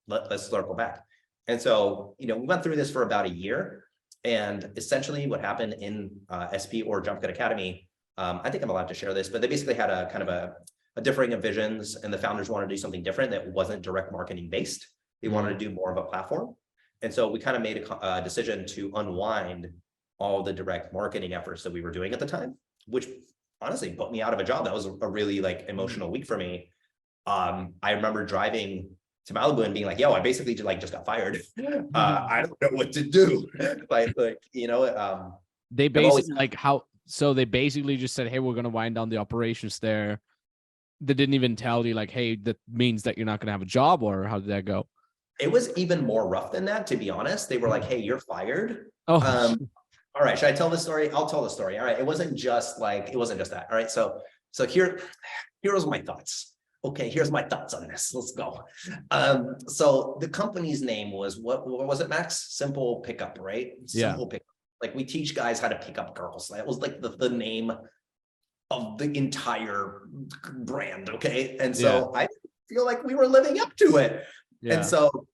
Let's circle back. And so, we went through this for about a year. And essentially what happened in SP or Jump Cut Academy, I think I'm allowed to share this, but they basically had a kind of a differing of visions, and the founders wanted to do something different that wasn't direct marketing based. They wanted to do more of a platform. And so we kind of made a decision to unwind all the direct marketing efforts that we were doing at the time, which honestly put me out of a job. That was a really like emotional week for me. I remember driving to Malibu and being like, yo, I basically just got fired. I don't know what to do. They basically so they basically just said, hey, we're going to wind down the operations there. They didn't even tell you like, hey, that means that you're not going to have a job, or how did that go? It was even more rough than that, to be honest. They were like, hey, you're fired. Oh, all right. Should I tell the story? I'll tell the story. All right. It wasn't just that. All right. So here's my thoughts. Okay. Here's my thoughts on this. Let's go. So the company's name was, what was it, Max? Simple Pickup, right? Simple Pickup. Like, we teach guys how to pick up girls. That was like the name of the entire brand. Okay. And so I feel like we were living up to it. Yeah. And so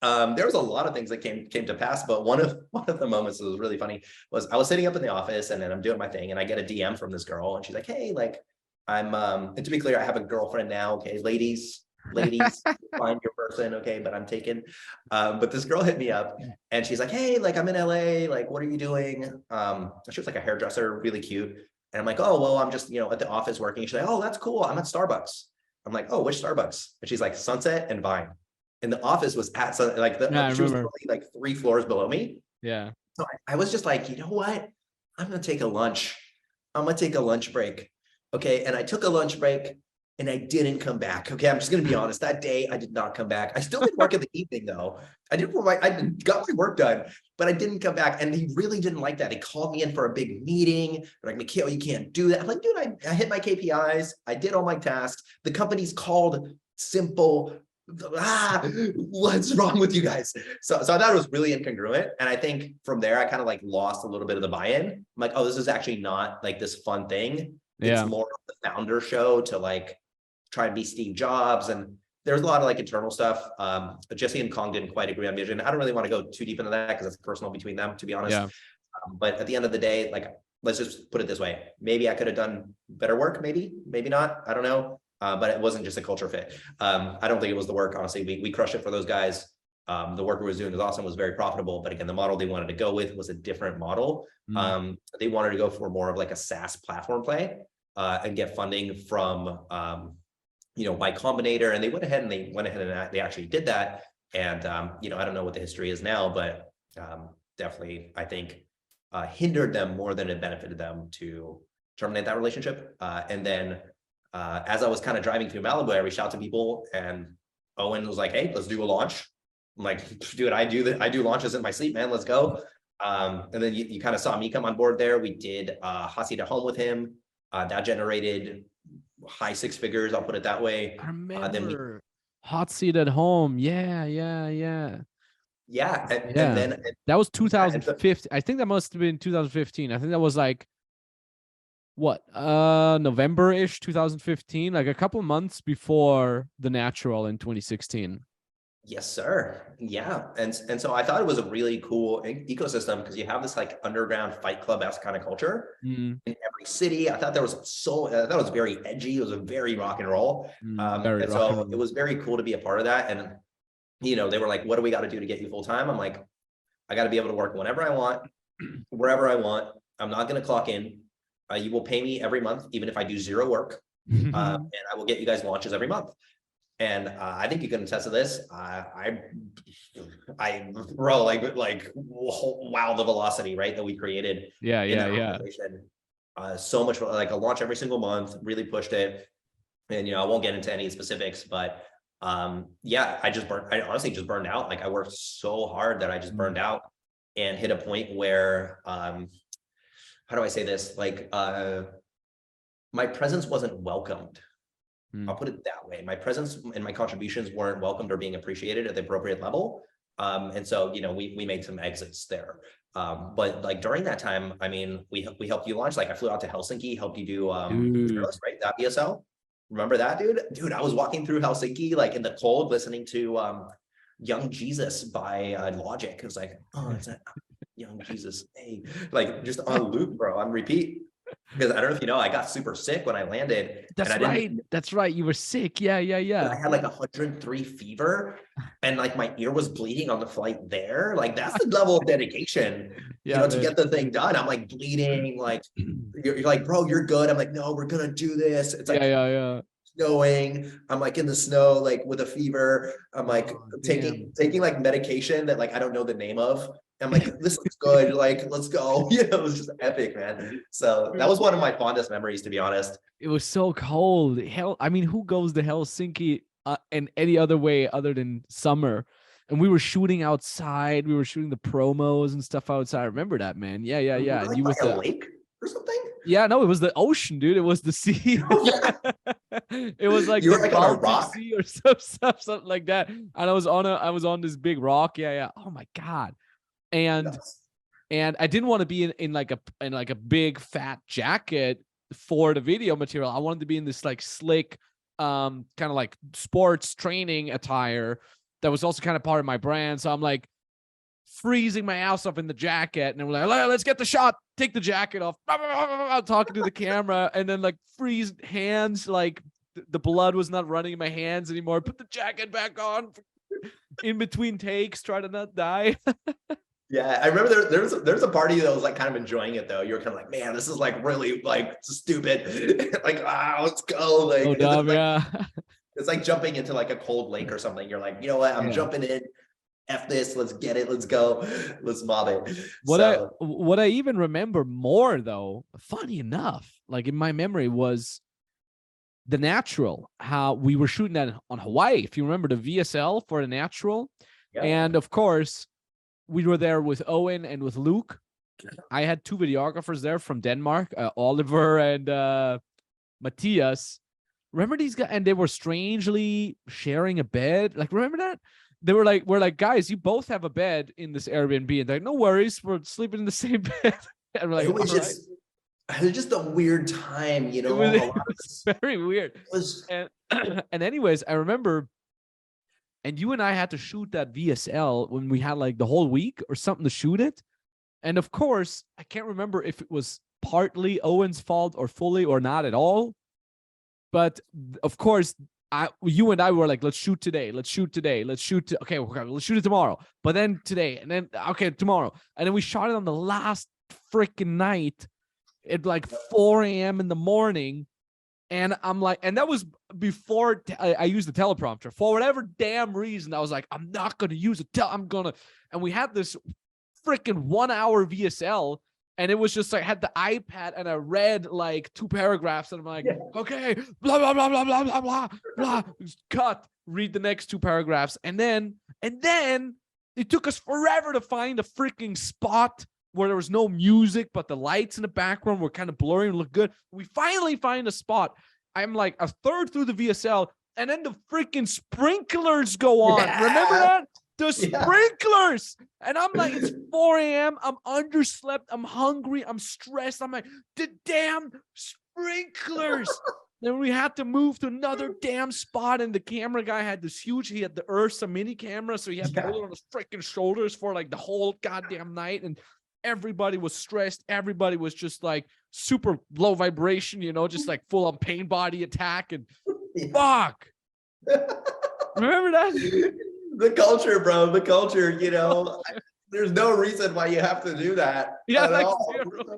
there was a lot of things that came to pass, but one of the moments that was really funny was I was sitting up in the office, and then I'm doing my thing, and I get a DM from this girl, and she's like, hey, like, I'm and to be clear, I have a girlfriend now. Okay, ladies, find your person. Okay, but I'm taken. But this girl hit me up, and she's like, hey, like, I'm in LA, like, what are you doing? She was like a hairdresser, really cute. And I'm like, oh, well, I'm just, at the office working. She's like, oh, that's cool. I'm at Starbucks. I'm like, oh, which Starbucks? And she's like, Sunset and Vine. And the office was at she was probably like 3 floors below me. Yeah. So I was just like, you know what? I'm going to take a lunch. I'm going to take a lunch break. Okay. And I took a lunch break, and I didn't come back. Okay. I'm just going to be honest. That day I did not come back. I still did work in the evening though. I got my work done, but I didn't come back. And he really didn't like that. He called me in for a big meeting. They're like, Mikhail, you can't do that. I'm like, dude, I hit my KPIs. I did all my tasks. The company's called Simple. What's wrong with you guys? So I thought it was really incongruent. And I think from there, I kind of like lost a little bit of the buy-in. I'm like, oh, this is actually not like this fun thing. It's more of the founder show to like try and be Steve Jobs. And there's a lot of like internal stuff. But Jesse and Kong didn't quite agree on vision. I don't really want to go too deep into that because it's personal between them, to be honest. Yeah. But at the end of the day, like, let's just put it this way. Maybe I could have done better work. Maybe not. I don't know. But it wasn't just a culture fit. I don't think it was the work. Honestly, we crushed it for those guys. The work we was doing was awesome, was very profitable. But again, the model they wanted to go with was a different model. They wanted to go for more of like a SaaS platform play and get funding from, Y Combinator. And they went ahead and they actually did that. And, I don't know what the history is now, but definitely, I think, hindered them more than it benefited them to terminate that relationship. And then as I was kind of driving through Malibu, I reached out to people, and Owen was like, hey, let's do a launch. I'm like, dude, I do launches in my sleep, man. Let's go. And then you kind of saw me come on board there. We did Hot Seat at Home with him. That generated high 6 figures. I'll put it that way. I remember Hot Seat at Home. Yeah. Yeah. And then that was 2015. I think that must have been 2015. I think that was like, what, November-ish 2015, like a couple months before The Natural in 2016. Yes, sir. Yeah. And so I thought it was a really cool ecosystem because you have this like underground Fight Club-esque kind of culture in every city. I thought it was very edgy. It was a very rock and roll. It was very cool to be a part of that. And, they were like, what do we got to do to get you full time? I'm like, I got to be able to work whenever I want, wherever I want. I'm not going to clock in. You will pay me every month, even if I do 0 work, and I will get you guys launches every month. And I think you can attest to this. I bro, wow, the velocity, right, that we created. Yeah. So much, like a launch every single month, really pushed it. And I won't get into any specifics, but I honestly just burned out. Like, I worked so hard that I just burned out and hit a point where how do I say this? Like, my presence wasn't welcomed. I'll put it that way. My presence and my contributions weren't welcomed or being appreciated at the appropriate level. And so, we made some exits there. But like during that time, I mean, we helped you launch. Like, I flew out to Helsinki, helped you do right? That BSL. Remember that, dude? Dude, I was walking through Helsinki, like in the cold, listening to Young Jesus by Logic. It was like, oh, it's that Young Jesus. Hey, like just on loop, bro, on repeat. Because I don't know if you know, I got super sick when I landed. That's and I right. didn't, That's right. You were sick. Yeah, yeah, yeah. I had like 103 fever and like my ear was bleeding on the flight there. Like that's the level of dedication, Yeah, to man. get the thing done. I'm like bleeding, like you're like, bro, you're good. I'm like, no, we're gonna do this. It's like Yeah. snowing. I'm like in the snow, like with a fever. I'm like Oh, damn. taking like medication that like I don't know the name of. I'm like, this looks good. Like, let's go. It was just epic, man. So that was one of my fondest memories, to be honest. It was so cold. Hell, I mean, who goes to Helsinki in any other way other than summer? And we were shooting outside. We were shooting the promos and stuff outside. I remember that, man. Yeah. And Like you by with a the lake or something. yeah, no, it was the ocean, dude. It was the sea. Oh, yeah. It was like You the were like on a Baltic rock. Sea or something like that. And I was on this big rock. Yeah. Oh my god. And I didn't want to be in like a big fat jacket for the video material. I wanted to be in this like slick, kind of like sports training attire that was also kind of part of my brand. So I'm like freezing my ass off in the jacket, and we're like, let's get the shot. Take the jacket off. Talking to the camera, and then like freeze hands, like the blood was not running in my hands anymore. Put the jacket back on. In between takes, try to not die. Yeah, I remember there's a party that was like kind of enjoying it though. You were kind of like, man, this is like really like stupid. Like, let's go. Like, Oh, dumb, like yeah. it's like jumping into like a cold lake or something. You're like, you know what? I'm jumping in. F this. Let's get it. Let's go. Let's mob it. What I even remember more though, funny enough, like in my memory was the natural, how we were shooting that on Hawaii. If you remember the VSL for the natural. Yeah. And of course, we were there with Owen and with Luke. I had two videographers there from Denmark, Oliver and Matthias. Remember these guys? And they were strangely sharing a bed. Like, remember that? They were like, we're like, guys, you both have a bed in this Airbnb. And they're like, no worries, we're sleeping in the same bed. And we're like, it was just a weird time, It was very weird. And anyways, I remember, and you and I had to shoot that VSL when we had like the whole week or something to shoot it. And of course, I can't remember if it was partly Owen's fault or fully or not at all. But of course, you and I were like, let's shoot today. Let's shoot today. Let's shoot. Okay, let's shoot it tomorrow. But then today, and then, okay, tomorrow. And then we shot it on the last freaking night at like 4 a.m. in the morning. And I'm like, and that was before I used the teleprompter. For whatever damn reason, I was like, I'm not going to use it. And we had this freaking 1 hour VSL. And it was just like, I had the iPad and I read like 2 paragraphs. And I'm like, okay, blah, blah, blah, blah, blah, blah, blah, blah. Cut, read the next 2 paragraphs. And then it took us forever to find a freaking spot where there was no music, but the lights in the background were kind of blurry and looked good. We finally find a spot. I'm like a third through the VSL, and then the freaking sprinklers go on. Yeah. Remember that? The sprinklers. And I'm like, it's 4 a.m. I'm underslept. I'm hungry. I'm stressed. I'm like, the damn sprinklers. Then we had to move to another damn spot, and the camera guy had this huge, he had the Ursa mini camera, so he had to hold it on his freaking shoulders for like the whole goddamn night. And everybody was stressed. Everybody was just like super low vibration, just like full on pain body attack. And fuck. Remember that? The culture, bro. The culture, there's no reason why you have to do that. Yeah, like no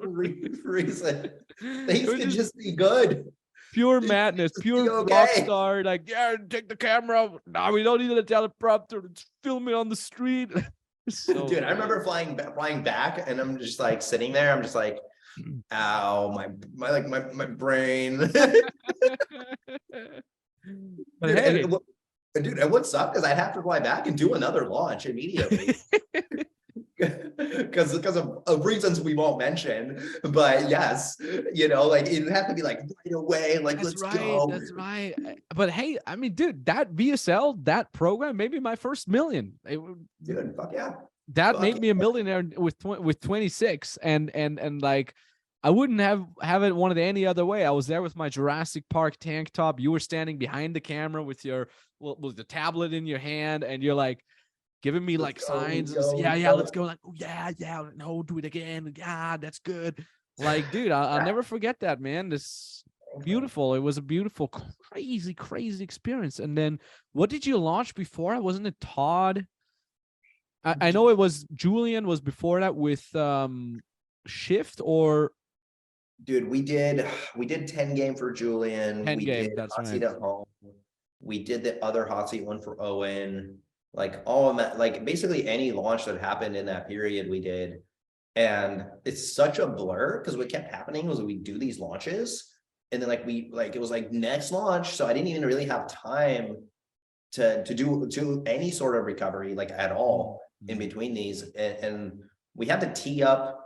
reason. Things can just be good. Pure madness, pure rock star. Like, take the camera. No, we don't need a teleprompter. It's filming on the street. So, dude, I remember flying back, and I'm just like sitting there. I'm just like, ow, my brain. But hey, dude, and what sucked is I'd have to fly back and do another launch immediately. Because of reasons we won't mention, but yes, like it'd have to be like right away, like let's go. That's right. But hey, I mean, dude, that VSL, that program, maybe my first million. Dude, fuck yeah. That made me a millionaire with 26, and like I wouldn't have it one of the any other way. I was there with my Jurassic Park tank top. You were standing behind the camera with with the tablet in your hand, and you're like giving me like signs. Yeah, let's go. Like, oh yeah, no, do it again. Yeah, that's good. Like, dude, I'll never forget that, man. This beautiful. It was a beautiful, crazy experience. And then, what did you launch before? Wasn't it Todd? I know it was Julian was before that with Shift or. Dude, we did 10 game for Julian. 10 We game, did that's hot right. seat at home. We did the other hot seat one for Owen. Like all of that, like basically any launch that happened in that period we did. And it's such a blur because what kept happening was we do these launches and then it was like next launch. So I didn't even really have time to do any sort of recovery like at all in between these. And we had to tee up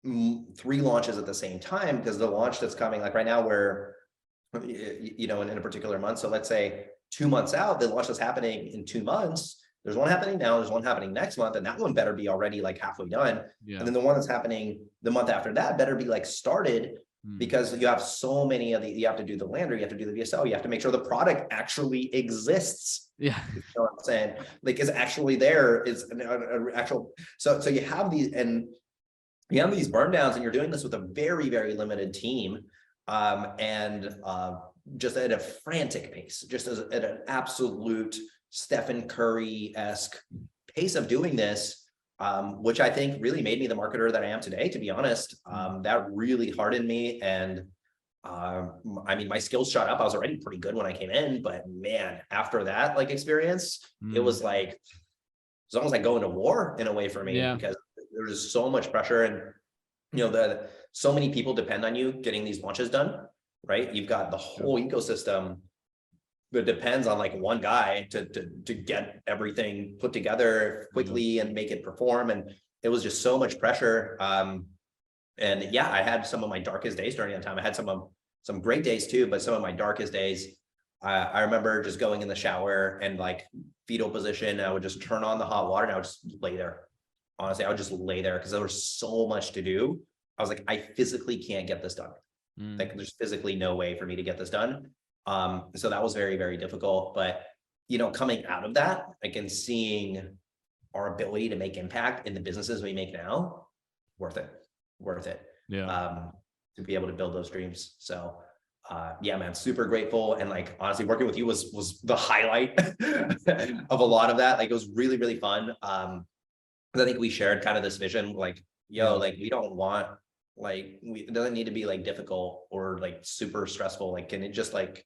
3 launches at the same time because the launch that's coming, like right now we're, in a particular month. So let's say 2 months out, the launch that's happening in 2 months, there's one happening now, there's one happening next month, and that one better be already like halfway done. Yeah. And then the one that's happening the month after that better be like started because you have so many of you have to do the lander, you have to do the VSL, you have to make sure the product actually exists. Yeah. You know what I'm saying? Like is actually there, is an actual, so you have these, and you have these burn downs, and you're doing this with a very, very limited team. Just at a frantic pace, just at an absolute Stephen Curry-esque pace of doing this, which I think really made me the marketer that I am today, to be honest. That really hardened me. And I mean, my skills shot up. I was already pretty good when I came in, but man, after that experience, it was like, it's almost like going to war in a way for me, because there was so much pressure, and so many people depend on you getting these launches done, right? You've got the whole ecosystem that depends on like one guy to get everything put together quickly and make it perform. And it was just so much pressure. And yeah, I had some of my darkest days during that time. I had some great days too, but some of my darkest days, I remember just going in the shower and like fetal position. I would just turn on the hot water and I would just lay there. Honestly, I would just lay there because there was so much to do. I was like, I physically can't get this done. Like there's physically no way for me to get this done. So that was very, very difficult. But, coming out of that, like, and seeing our ability to make impact in the businesses we make now, worth it. Yeah. To be able to build those dreams. So, yeah, man, super grateful. And like, honestly, working with you was the highlight of a lot of that. Like, it was really, really fun. I think we shared kind of this vision, like, like, we don't want, like, it doesn't need to be like difficult or like super stressful. Like, can it just like,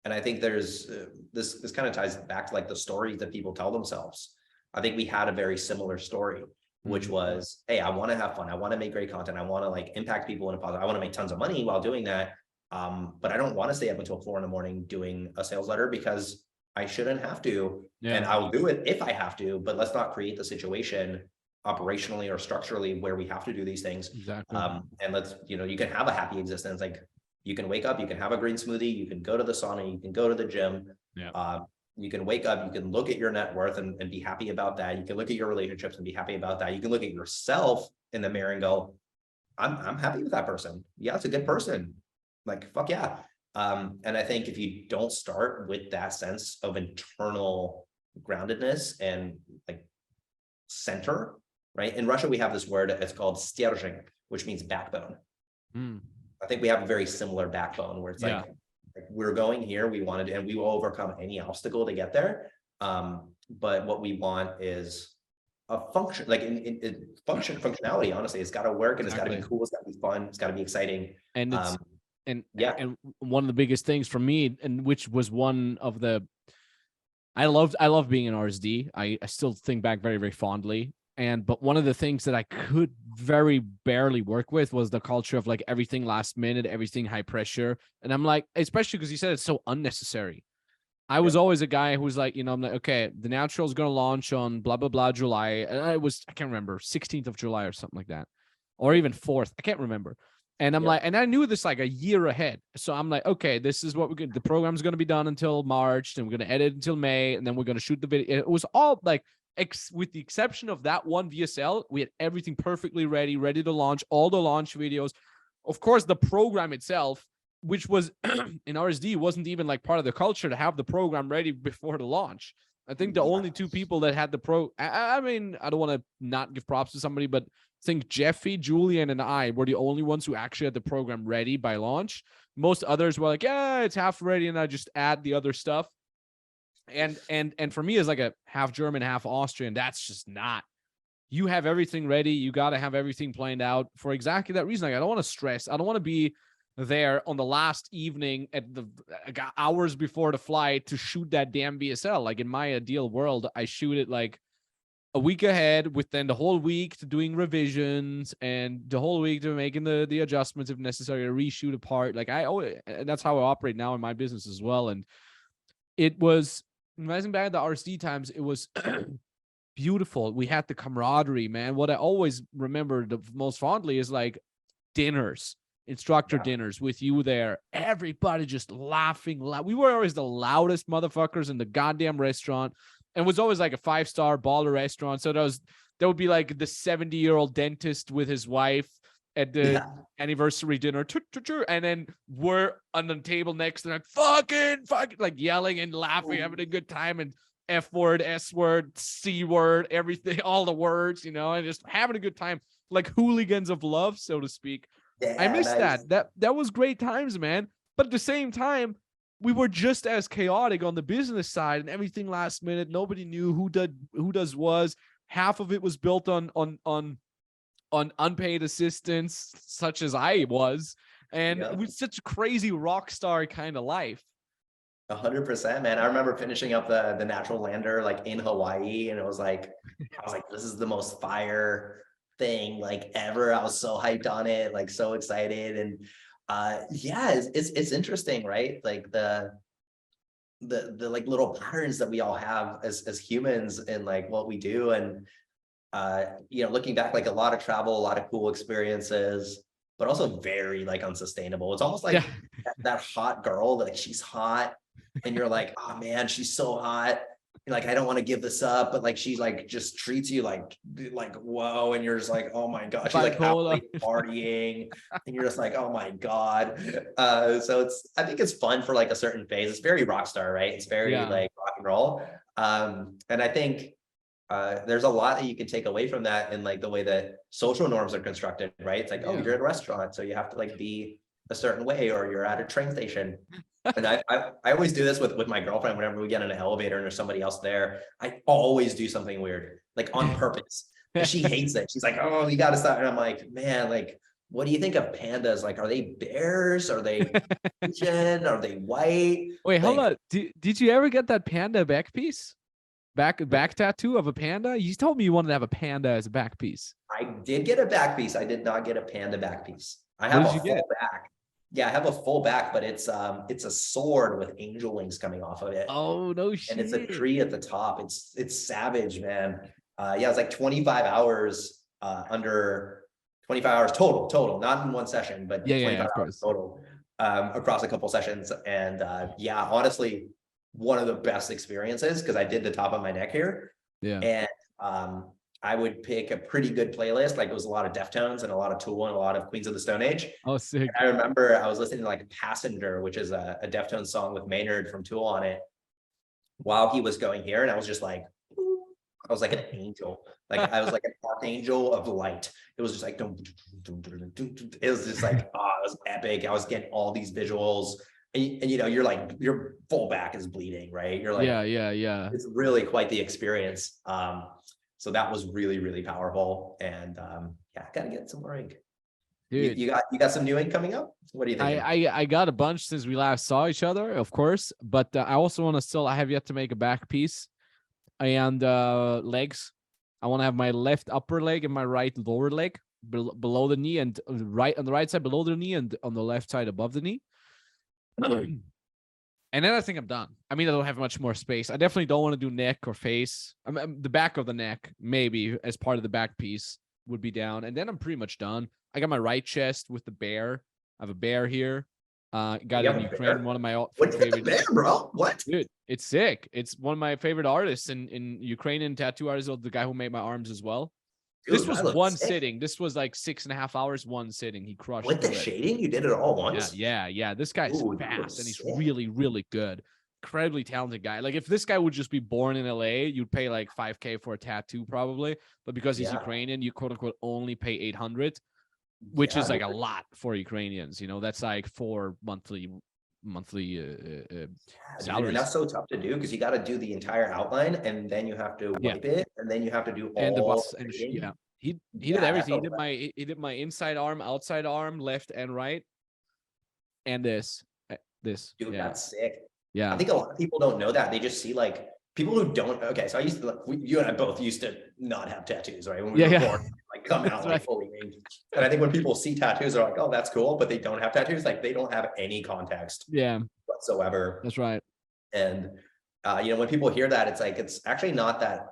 and I think there's this kind of ties back to like the stories that people tell themselves. I think we had a very similar story, which was, hey, I want to have fun. I want to make great content. I want to like impact people in a positive. I want to make tons of money while doing that. But I don't want to stay up until 4 a.m. doing a sales letter because I shouldn't have to. Yeah. And I'll do it if I have to, but let's not create the situation operationally or structurally where we have to do these things. Exactly. And let's, you can have a happy existence. Like, you can wake up, you can have a green smoothie, you can go to the sauna, you can go to the gym. Yeah. You can wake up, you can look at your net worth and be happy about that. You can look at your relationships and be happy about that. You can look at yourself in the mirror and go, I'm happy with that person. Yeah, it's a good person. Like, fuck yeah. And I think if you don't start with that sense of internal groundedness and like center, right? In Russia, we have this word, it's called stержень, which means backbone. I think we have a very similar backbone where it's like we're going here, we wanted, and we will overcome any obstacle to get there. But what we want is a function, like functionality. Honestly, it's got to work and it's got to be cool. It's got to be fun. It's got to be exciting. And it's and one of the biggest things for me, and which was one of the, I love being an RSD. I still think back very, very fondly. But one of the things that I could very barely work with was the culture of like everything last minute, everything high pressure. And I'm like, especially because you said it's so unnecessary. I was always a guy who's like, I'm like, okay, the Natural is going to launch on blah, blah, blah, July. And I can't remember, 16th of July or something like that. Or even 4th. I can't remember. And I'm like, and I knew this like a year ahead. So I'm like, okay, this is what the program's going to be done until March. And we're going to edit until May. And then we're going to shoot the video. It was all like, with the exception of that one VSL, we had everything perfectly ready to launch, all the launch videos. of course, the program itself, which was in RSD, wasn't even like part of the culture to have the program ready before the launch. I think the only two people that had I mean, I don't want to not give props to somebody, but I think Jeffy, Julian, and I were the only ones who actually had the program ready by launch. Most others were like, yeah, it's half ready, and I just add the other stuff. And for me, as like a half German, half Austrian, that's just not. You have everything ready. You got to have everything planned out for exactly that reason. Like, I don't want to stress. I don't want to be there on the last evening at the hours before the flight to shoot that damn BSL. Like, in my ideal world, I shoot it like a week ahead, with then the whole week to doing revisions and the whole week to making the adjustments if necessary, to reshoot a part. Like, and that's how I operate now in my business as well. And it was amazing. Back at the RSD times, it was beautiful. We had the camaraderie, man. What I always remember the most fondly is like dinners, instructor dinners with you there. Everybody just laughing. We were always the loudest motherfuckers in the goddamn restaurant, and it was always like a 5-star baller restaurant. So that would be like the 70-year-old dentist with his wife at the anniversary dinner, and then we're on the table next to like fucking like yelling and laughing, having a good time, and F word, S word, C word, everything, all the words, and just having a good time, like hooligans of love, so to speak. Yeah, I miss that was great times, man. But at the same time, we were just as chaotic on the business side, and everything last minute. Nobody knew who was. Half of it was built on unpaid assistance, such as I was, and it was such a crazy rock star kind of life. 100%, man. I remember finishing up the natural lander like in Hawaii, and I was like, this is the most fire thing like ever. I was so hyped on it, like so excited. And it's interesting, right? Like the like little patterns that we all have as humans and like what we do. And looking back, like a lot of travel, a lot of cool experiences, but also very like unsustainable. It's almost like that hot girl that like she's hot, and you're like, oh man, she's so hot. And like, I don't want to give this up, but like, she's like, just treats you like, whoa. And you're just like, oh my God, she's like out partying. And you're just like, oh my God. So I think it's fun for like a certain phase. It's very rock star, right? It's very like rock and roll. And I think there's a lot that you can take away from that in like the way that social norms are constructed, right? It's like, oh, you're at a restaurant, so you have to like be a certain way, or you're at a train station. And I always do this with my girlfriend. Whenever we get in an elevator and there's somebody else there, I always do something weird, like on purpose. And she hates it. She's like, oh, you got to stop. And I'm like, man, like, what do you think of pandas? Like, are they bears? Are they Asian? Are they white? Wait, hold on. Did you ever get that panda back piece? Back tattoo of a panda? You told me you wanted to have a panda as a back piece. I did get a back piece. I did not get a panda back piece. I have a full back. Yeah, I have a full back, but it's a sword with angel wings coming off of it. Oh no shit! And it's a tree at the top. It's savage, man. It's like 25 hours under 25 hours total, not in one session, but 25 hours total across a couple sessions. And honestly, one of the best experiences, because I did the top of my neck here. Yeah. And I would pick a pretty good playlist. Like, it was a lot of Deftones and a lot of Tool and a lot of Queens of the Stone Age. Oh, sick. And I remember I was listening to like Passenger, which is a Deftones song with Maynard from Tool on it, while he was going here. And I was just like, I was like an angel. Like, I was like an archangel of light. It was just like, it was just like, it was epic. I was getting all these visuals. And you're like, your full back is bleeding, right? You're like, yeah. It's really quite the experience. So that was really, really powerful. And gotta get some more ink. Dude, you got some new ink coming up? What do you think? I got a bunch since we last saw each other, of course. But I also want to I have yet to make a back piece and legs. I want to have my left upper leg and my right lower leg below the knee, and right on the right side below the knee, and on the left side above the knee. And then I think I'm done. I mean, I don't have much more space. I definitely don't want to do neck or face. The back of the neck, maybe as part of the back piece, would be down. And then I'm pretty much done. I got my right chest with the bear. I have a bear here. Got it in Ukraine. One of my favorite bear, bro. What? Dude, it's sick. It's one of my favorite artists in Ukrainian tattoo artists. The guy who made my arms as well. This Dude, was I look one sick. sitting. This was like 6.5 hours, one sitting. He crushed With the through it. shading, you did it all once. Yeah. This guy's Ooh, fast and he's sick. really, really good. Incredibly talented guy. Like if this guy would just be born in LA, you'd pay like 5K for a tattoo probably. But because he's Ukrainian, you quote unquote only pay 800, which is like a lot for Ukrainians. You know, that's like 4 monthly salaries. And that's so tough to do because you got to do the entire outline and then you have to wipe it and then you have to do all and the bus and shading. He did everything. He did my inside arm, outside arm, left and right, and this. Dude, that's sick. Yeah, I think a lot of people don't know that. They just see like people who don't. Okay, so I used to, you and I both used to not have tattoos, right? When we were born, like come out like fully named. And I think when people see tattoos, they're like, oh, that's cool, but they don't have tattoos. Like they don't have any context, whatsoever. That's right. And when people hear that, it's like it's actually not that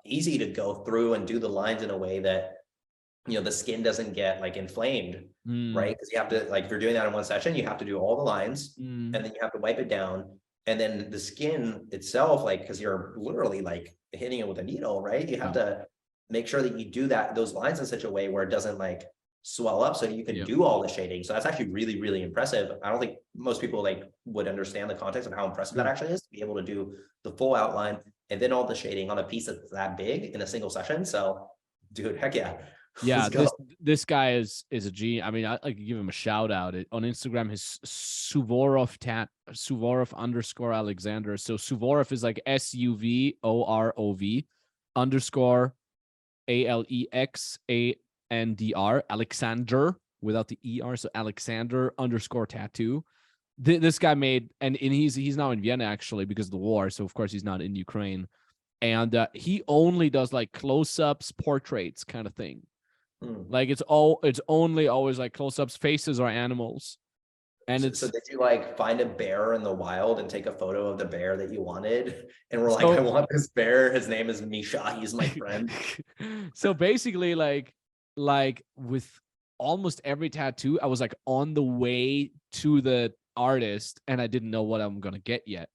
easy to go through and do the lines in a way that the skin doesn't get like inflamed, right? Because you have to, like, if you're doing that in one session, you have to do all the lines and then you have to wipe it down. And then the skin itself, like, because you're literally like hitting it with a needle, right? You have to make sure that you do those lines in such a way where it doesn't like swell up so you can do all the shading. So that's actually really, really impressive. I don't think most people like would understand the context of how impressive that actually is to be able to do the full outline and then all the shading on a piece that's that big in a single session. So dude, heck yeah. Yeah, this guy is a G. I mean, I could give him a shout out on Instagram. His Suvorov _Alexander. So Suvorov is like SUVOROV _ALEXANDR Alexander without the ER. So Alexander _tattoo. This guy made, and he's now in Vienna actually because of the war. So of course he's not in Ukraine, and he only does like close-ups, portraits kind of thing. Like it's only always like close-ups, faces or animals. And so did you like find a bear in the wild and take a photo of the bear that you wanted? And we're like, I want this bear. His name is Misha. He's my friend. So basically like with almost every tattoo, I was like on the way to the artist and I didn't know what I'm going to get yet.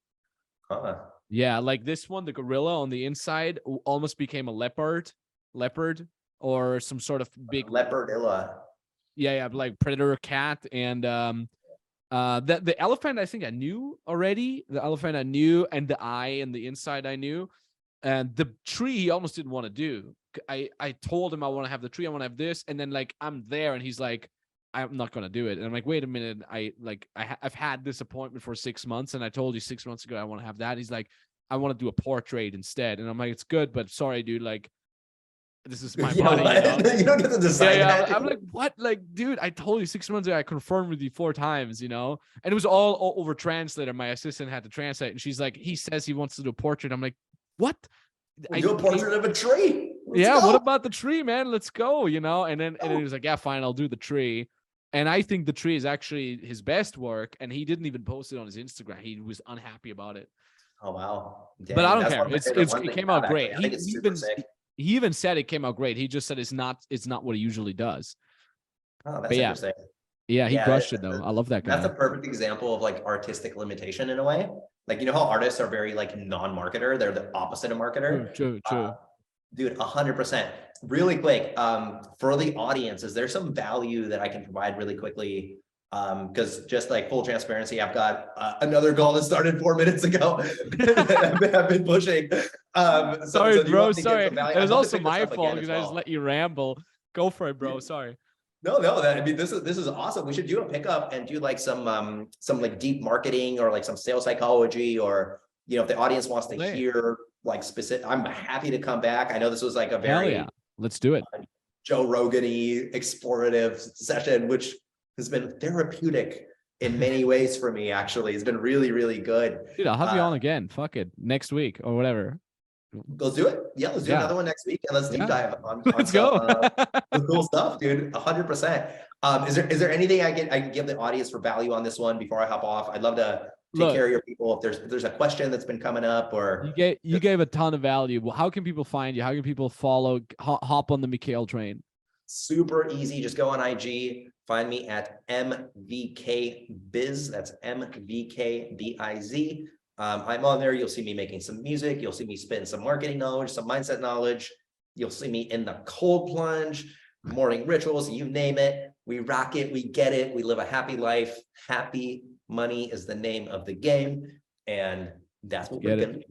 Yeah. Like this one, the gorilla on the inside almost became a leopard or some sort of big leopardilla. Yeah, like predator cat. And the elephant I think I knew already. The elephant I knew, and the eye and the inside I knew. And the tree he almost didn't want to do. I told him I want to have the tree, I want to have this, and then like I'm there and he's like, I'm not gonna do it. And I'm like, wait a minute, I've had this appointment for 6 months and I told you 6 months ago I want to have that. He's like, I want to do a portrait instead. And I'm like, it's good, but sorry, dude, like this is my money. You don't get to decide. I'm like, what? Like, dude, I told you 6 months ago, I confirmed with you 4 times, And it was all over translator. My assistant had to translate. And she's like, he says he wants to do a portrait. I'm like, what? Do a portrait of a tree. Let's go. What about the tree, man? Let's go, And then he was like, yeah, fine, I'll do the tree. And I think the tree is actually his best work. And he didn't even post it on his Instagram. He was unhappy about it. Oh, wow. Dang, but I don't care. It came out great. He even said it came out great. He just said it's not what he usually does. Oh, that's interesting. Yeah, he crushed it though. I love that guy. That's a perfect example of like artistic limitation in a way. Like, how artists are very like non-marketer. They're the opposite of marketer. True. Dude, 100%. Really quick, for the audience, is there some value that I can provide really quickly? Because just like full transparency, I've got another goal that started 4 minutes ago. I've been pushing. Sorry, bro. Sorry. It was also my fault because I just let you ramble. Go for it, bro. Sorry. No. I mean, this is awesome. We should do a pickup and do like some like deep marketing or like some sales psychology, or if the audience wants to hear like specific. I'm happy to come back. I know this was like a very let's do it. Joe Rogan-y explorative session, which has been therapeutic in many ways for me. Actually, it's been really, really good. Dude, I'll have you on again. Fuck it, next week or whatever. Let's do it. Yeah, let's do another one next week, and let's deep dive on let's go. The cool stuff, dude. 100%. Is there anything I can give the audience for value on this one before I hop off? I'd love to take care of your people. If there's a question that's been coming up, or you gave a ton of value. Well, how can people find you? How can people follow? Hop on the Mikhail train. Super easy. Just go on IG. Find me at MVKBiz. That's MVKBIZ. I'm on there. You'll see me making some music. You'll see me spitting some marketing knowledge, some mindset knowledge. You'll see me in the cold plunge, morning rituals, you name it. We rock it, we get it, we live a happy life. Happy money is the name of the game. And that's what we're gonna do.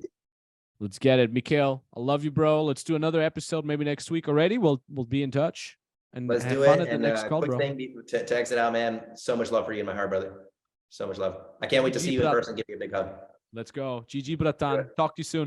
Let's get it. Mikhail, I love you, bro. Let's do another episode maybe next week already. We'll be in touch. And Let's have do fun it. at the And next call, quick bro. thing to exit out, man. So much love for you in my heart, brother. So much love. I can't wait to see you in person. Give you a big hug. Let's go. GG, bratan. Talk to you soon.